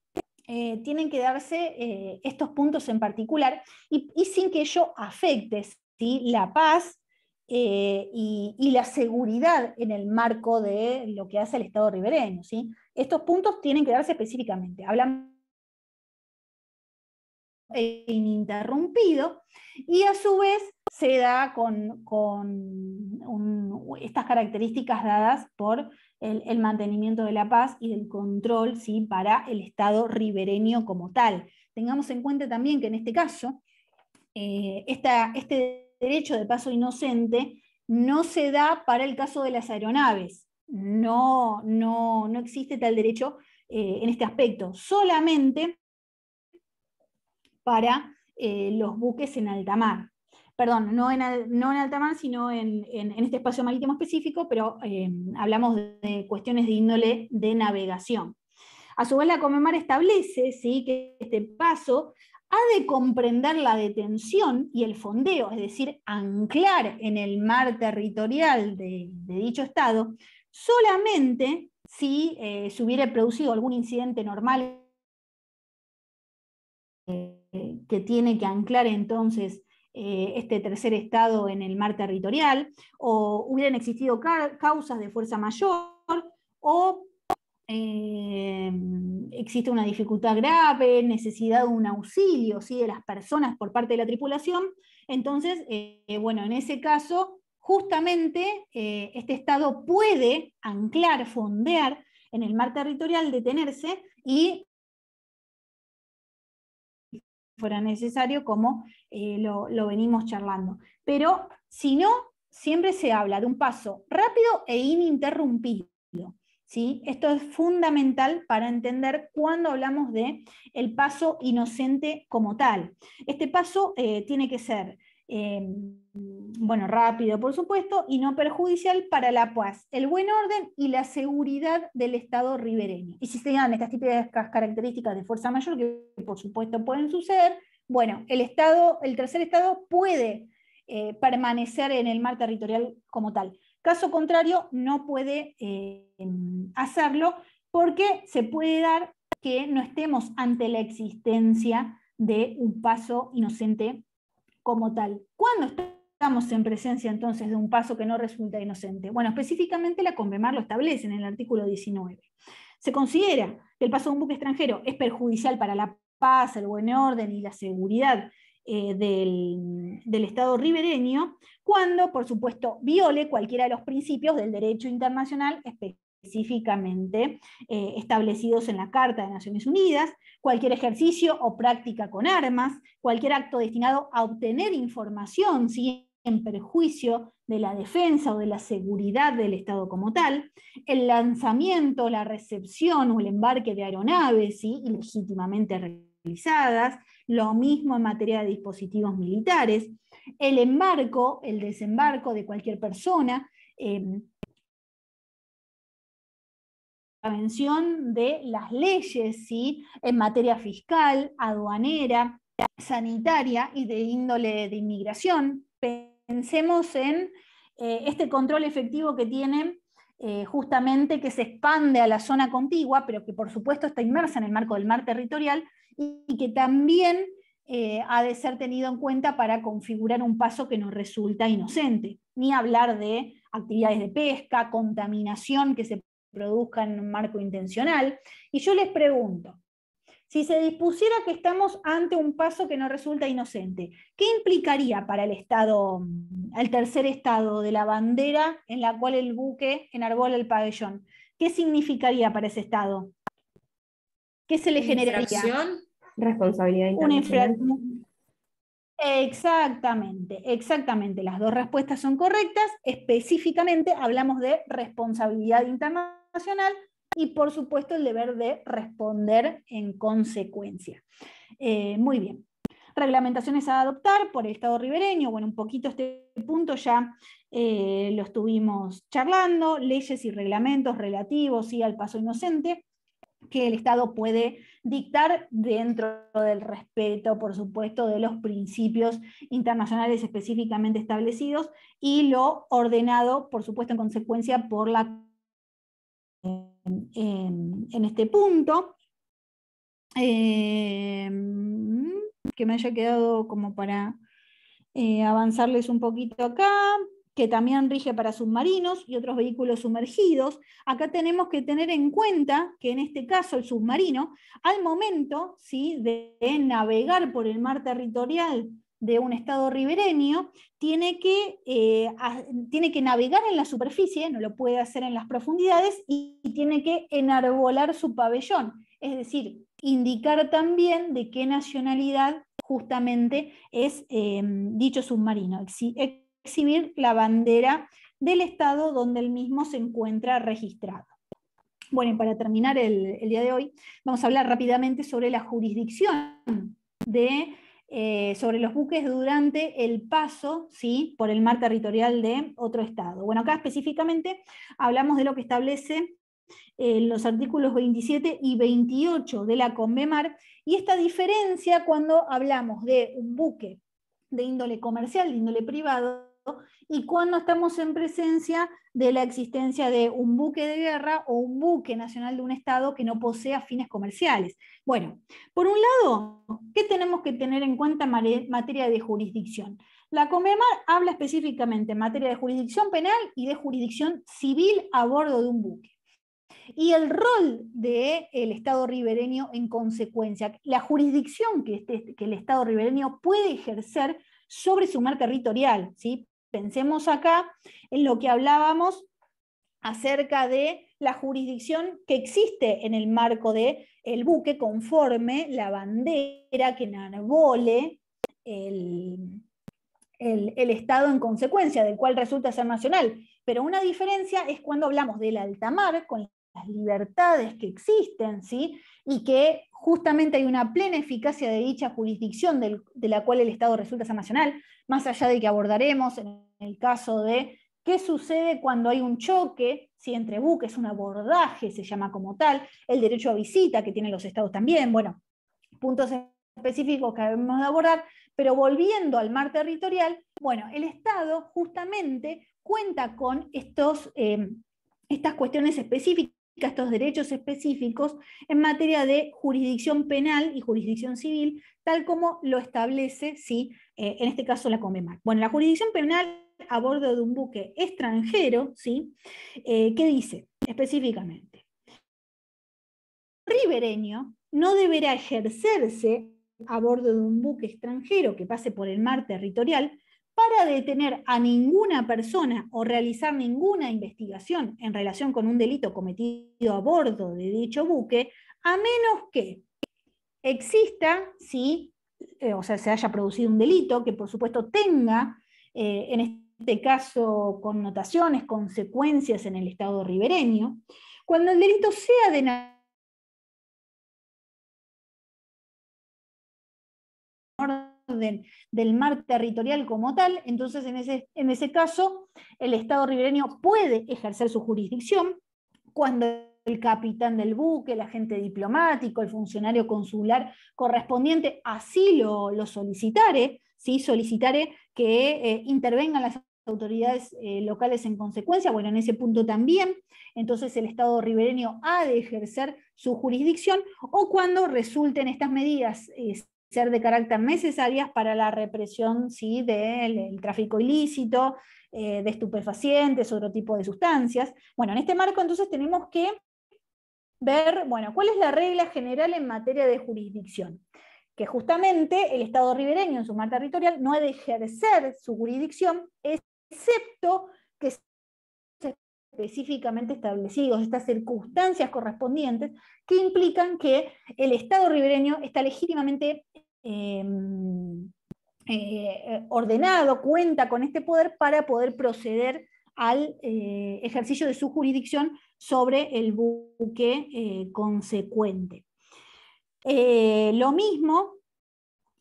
tienen que darse estos puntos en particular y sin que ello afecte, ¿sí?, la paz y la seguridad en el marco de lo que hace el Estado ribereño, ¿sí? Estos puntos tienen que darse específicamente. Hablamos ininterrumpido y a su vez se da con estas características dadas por el mantenimiento de la paz y del control, ¿sí?, para el Estado ribereño como tal. Tengamos en cuenta también que en este caso este derecho de paso inocente no se da para el caso de las aeronaves. No existe tal derecho en este aspecto, solamente para los buques en alta mar. Perdón, no en alta mar, sino en este espacio marítimo específico, pero hablamos de cuestiones de índole de navegación. A su vez, la Conmemar establece, ¿sí?, que este paso ha de comprender la detención y el fondeo, es decir, anclar en el mar territorial de dicho Estado, solamente si se hubiera producido algún incidente normal que tiene que anclar entonces este tercer Estado en el mar territorial, o hubieran existido causas de fuerza mayor, o existe una dificultad grave, necesidad de un auxilio, ¿sí?, de las personas por parte de la tripulación. Entonces, bueno, en ese caso, justamente este Estado puede anclar, fondear en el mar territorial, detenerse y fuera necesario, como lo venimos charlando. Pero si no, siempre se habla de un paso rápido e ininterrumpido, ¿sí? Esto es fundamental para entender cuando hablamos de el paso inocente como tal. Este paso tiene que ser bueno, rápido, por supuesto, y no perjudicial para la paz, el buen orden y la seguridad del Estado ribereño. Y si se dan estas típicas características de fuerza mayor, que por supuesto pueden suceder, bueno, el tercer Estado puede permanecer en el mar territorial como tal. Caso contrario, no puede hacerlo, porque se puede dar que no estemos ante la existencia de un paso inocente como tal. ¿Cuándo estamos en presencia entonces de un paso que no resulta inocente? Bueno, específicamente la Conmemar lo establece en el artículo 19. Se considera que el paso de un buque extranjero es perjudicial para la paz, el buen orden y la seguridad del Estado ribereño, cuando, por supuesto, viole cualquiera de los principios del derecho internacional, específicamente establecidos en la Carta de Naciones Unidas, cualquier ejercicio o práctica con armas, cualquier acto destinado a obtener información, ¿sí?, en perjuicio de la defensa o de la seguridad del Estado como tal, el lanzamiento, la recepción o el embarque de aeronaves, ¿sí?, ilegítimamente realizadas, lo mismo en materia de dispositivos militares, el embarco, el desembarco de cualquier persona, la mención de las leyes, ¿sí?, en materia fiscal, aduanera, sanitaria y de índole de inmigración. Pensemos en este control efectivo que tiene justamente, que se expande a la zona contigua, pero que por supuesto está inmersa en el marco del mar territorial y que también ha de ser tenido en cuenta para configurar un paso que nos resulta inocente. Ni hablar de actividades de pesca, contaminación que se produzca en un marco intencional. Y yo les pregunto, si se dispusiera que estamos ante un paso que nos resulta inocente, ¿qué implicaría para el Estado, el tercer estado de la bandera en la cual el buque enarbola el pabellón? ¿Qué significaría para ese Estado? ¿Qué se le generaría? ¿Infracción? Responsabilidad Una internacional. infracción. Exactamente. Las dos respuestas son correctas. Específicamente hablamos de responsabilidad internacional y por supuesto el deber de responder en consecuencia. Muy bien. Reglamentaciones a adoptar por el Estado ribereño. Bueno, un poquito este punto ya lo estuvimos charlando. Leyes y reglamentos relativos, ¿sí?, al paso inocente, que el Estado puede dictar dentro del respeto, por supuesto, de los principios internacionales específicamente establecidos y lo ordenado, por supuesto, en consecuencia por la en este punto. Que me haya quedado como para avanzarles un poquito acá, que también rige para submarinos y otros vehículos sumergidos. Acá tenemos que tener en cuenta que en este caso el submarino, al momento, ¿sí?, de navegar por el mar territorial de un estado ribereño, tiene que navegar en la superficie, no lo puede hacer en las profundidades, y tiene que enarbolar su pabellón, es decir, indicar también de qué nacionalidad justamente es dicho submarino, exhibir la bandera del estado donde el mismo se encuentra registrado. Bueno, y para terminar el día de hoy, vamos a hablar rápidamente sobre la jurisdicción sobre los buques durante el paso, ¿sí?, por el mar territorial de otro estado. Bueno, acá específicamente hablamos de lo que establece los artículos 27 y 28 de la CONVEMAR, y esta diferencia cuando hablamos de un buque de índole comercial, de índole privado, y cuando estamos en presencia de la existencia de un buque de guerra o un buque nacional de un estado que no posea fines comerciales. Bueno, por un lado, ¿qué tenemos que tener en cuenta en materia de jurisdicción? La CONVEMAR habla específicamente en materia de jurisdicción penal y de jurisdicción civil a bordo de un buque. Y el rol del Estado ribereño en consecuencia, la jurisdicción que el Estado ribereño puede ejercer sobre su mar territorial, ¿sí? Pensemos acá en lo que hablábamos acerca de la jurisdicción que existe en el marco del buque conforme la bandera que enarbole el Estado en consecuencia, del cual resulta ser nacional. Pero una diferencia es cuando hablamos del alta mar, con las libertades que existen, ¿sí?, y que justamente hay una plena eficacia de dicha jurisdicción de la cual el Estado resulta ser nacional, más allá de que abordaremos en el caso de qué sucede cuando hay un choque, ¿sí?, entre buques, un abordaje se llama como tal, el derecho a visita que tienen los estados también, bueno, puntos específicos que debemos de abordar, pero volviendo al mar territorial, bueno, el Estado justamente cuenta con estas cuestiones específicas, estos derechos específicos en materia de jurisdicción penal y jurisdicción civil, tal como lo establece, ¿sí?, en este caso la CONVEMAR. Bueno, la jurisdicción penal a bordo de un buque extranjero, ¿sí?, ¿qué dice específicamente? Ribereño no deberá ejercerse a bordo de un buque extranjero que pase por el mar territorial para detener a ninguna persona o realizar ninguna investigación en relación con un delito cometido a bordo de dicho buque, a menos que exista, ¿sí? O sea, se haya producido un delito que por supuesto tenga, en este caso, connotaciones, consecuencias en el Estado ribereño, cuando el delito sea de orden del mar territorial como tal, entonces en ese caso el Estado ribereño puede ejercer su jurisdicción cuando el capitán del buque, el agente diplomático, el funcionario consular correspondiente así lo solicitare, ¿sí? Solicitare que intervengan las autoridades locales en consecuencia, bueno, en ese punto también, entonces el Estado ribereño ha de ejercer su jurisdicción, o cuando resulten estas medidas ser de carácter necesarias para la represión, ¿sí? del tráfico ilícito, de estupefacientes, otro tipo de sustancias. Bueno, en este marco entonces tenemos que ver, bueno, cuál es la regla general en materia de jurisdicción. Que justamente el Estado ribereño en su mar territorial no ha de ejercer su jurisdicción, excepto que específicamente establecidos, estas circunstancias correspondientes que implican que el Estado ribereño está legítimamente ordenado, cuenta con este poder para poder proceder al ejercicio de su jurisdicción sobre el buque consecuente. Lo mismo,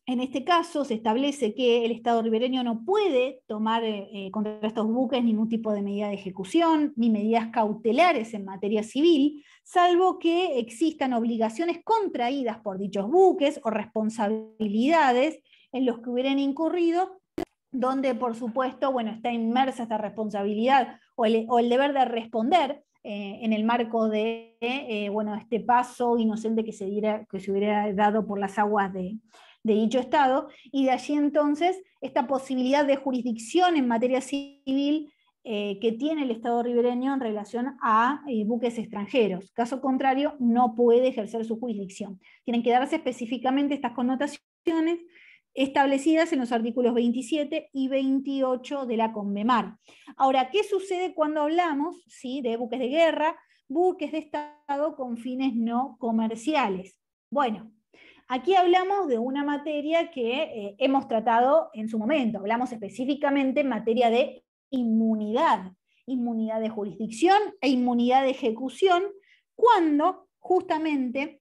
en este caso, se establece que el Estado ribereño no puede tomar contra estos buques ningún tipo de medida de ejecución, ni medidas cautelares en materia civil, salvo que existan obligaciones contraídas por dichos buques o responsabilidades en los que hubieran incurrido, donde por supuesto, bueno, está inmersa esta responsabilidad o el deber de responder en el marco de bueno, este paso inocente que se hubiera dado por las aguas de dicho Estado, y de allí entonces esta posibilidad de jurisdicción en materia civil que tiene el Estado ribereño en relación a buques extranjeros. Caso contrario, no puede ejercer su jurisdicción. Tienen que darse específicamente estas connotaciones establecidas en los artículos 27 y 28 de la Conmemar. Ahora, ¿qué sucede cuando hablamos, ¿sí? de buques de guerra, buques de Estado con fines no comerciales? Bueno, aquí hablamos de una materia que hemos tratado en su momento. Hablamos específicamente en materia de inmunidad de jurisdicción e inmunidad de ejecución, cuando justamente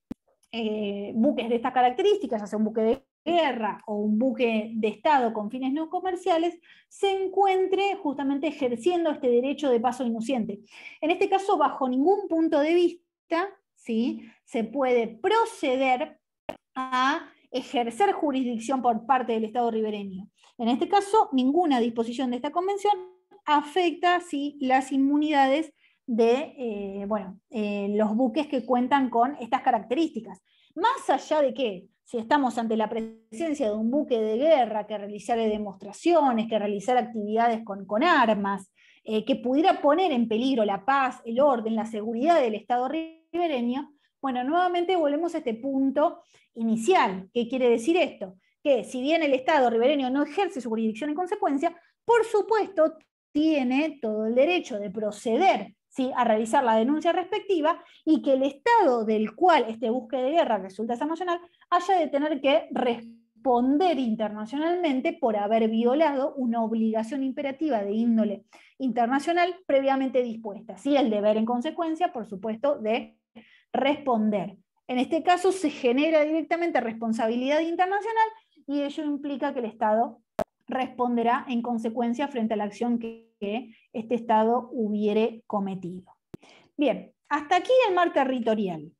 buques de estas características, ya sea un buque de guerra o un buque de Estado con fines no comerciales, se encuentre justamente ejerciendo este derecho de paso inocente. En este caso, bajo ningún punto de vista, ¿sí? se puede proceder a ejercer jurisdicción por parte del Estado ribereño. En este caso, ninguna disposición de esta convención afecta ¿sí? las inmunidades de los buques que cuentan con estas características. Más allá de que, si estamos ante la presencia de un buque de guerra que realizara demostraciones, que realizara actividades con armas, que pudiera poner en peligro la paz, el orden, la seguridad del Estado ribereño, bueno, nuevamente volvemos a este punto inicial. ¿Qué quiere decir esto? Que si bien el Estado ribereño no ejerce su jurisdicción en consecuencia, por supuesto tiene todo el derecho de proceder ¿sí? a realizar la denuncia respectiva, y que el Estado del cual este buque de guerra resulta sancionar haya de tener que responder internacionalmente por haber violado una obligación imperativa de índole internacional previamente dispuesta. ¿Sí? El deber en consecuencia, por supuesto, de responder. En este caso se genera directamente responsabilidad internacional, y ello implica que el Estado responderá en consecuencia frente a la acción que este Estado hubiere cometido. Bien, hasta aquí el mar territorial.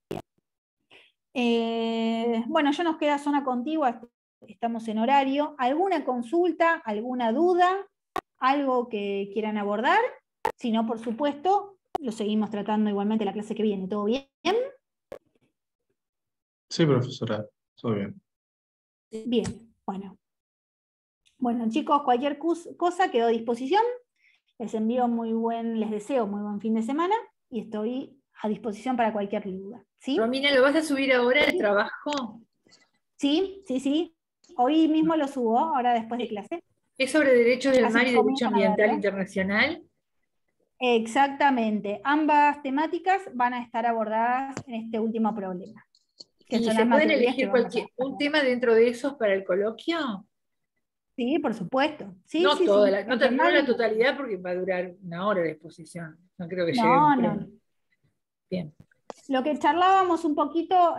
Bueno, ya nos queda zona contigua, estamos en horario. ¿Alguna consulta, alguna duda, algo que quieran abordar? Si no, por supuesto, lo seguimos tratando igualmente la clase que viene. ¿Todo bien? Sí, profesora, todo bien. Bien, bueno. Bueno, chicos, cualquier cosa quedó a disposición. Les deseo muy buen fin de semana y estoy a disposición para cualquier duda. ¿Sí? Romina, ¿lo vas a subir ahora el trabajo? Sí. Hoy mismo lo subo, ahora después de clase. ¿Es sobre derechos del Así mar que y derecho comienzan a ambiental verlo. internacional? Exactamente. Ambas temáticas van a estar abordadas en este último problema, que ¿Y son se las pueden materias que elegir vamos a... un tema dentro de esos para el coloquio? Sí, por supuesto. Sí, No sí, toda sí. El que no más la les guste. totalidad porque va a durar una hora la exposición. No creo que lleguemos No, pleno. no. Bien. Lo que charlábamos un poquito,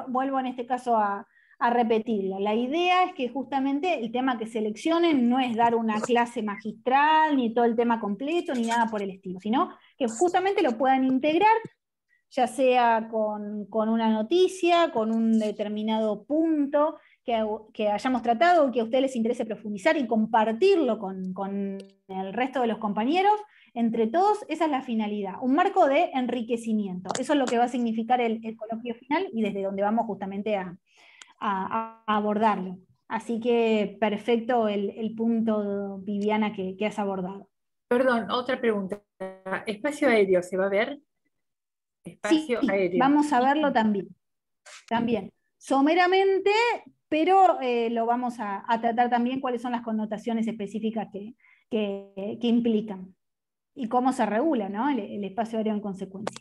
vuelvo en este caso a repetirlo. La idea es que justamente el tema que seleccionen no es dar una clase magistral, ni todo el tema completo, ni nada por el estilo, sino que justamente lo puedan integrar, ya sea con una noticia, con un determinado punto que hayamos tratado, que a ustedes les interese profundizar y compartirlo con el resto de los compañeros. Entre todos, esa es la finalidad, un marco de enriquecimiento. Eso es lo que va a significar el coloquio final y desde donde vamos justamente a abordarlo. Así que perfecto el punto, Viviana, que has abordado. Perdón, otra pregunta. ¿Espacio aéreo se va a ver? Sí, Espacio aéreo. vamos a verlo también. Someramente, pero lo vamos a tratar también cuáles son las connotaciones específicas que implican y cómo se regula, ¿no? el espacio aéreo en consecuencia.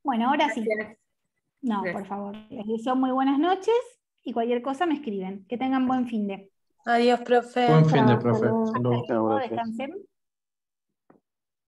Bueno, ahora sí. Gracias. No, Gracias. por favor. Les deseo muy buenas noches y cualquier cosa me escriben. Que tengan buen fin de. Adiós, profe. Buen fin de, Chao, profe. hasta Hasta luego. luego. Descansen.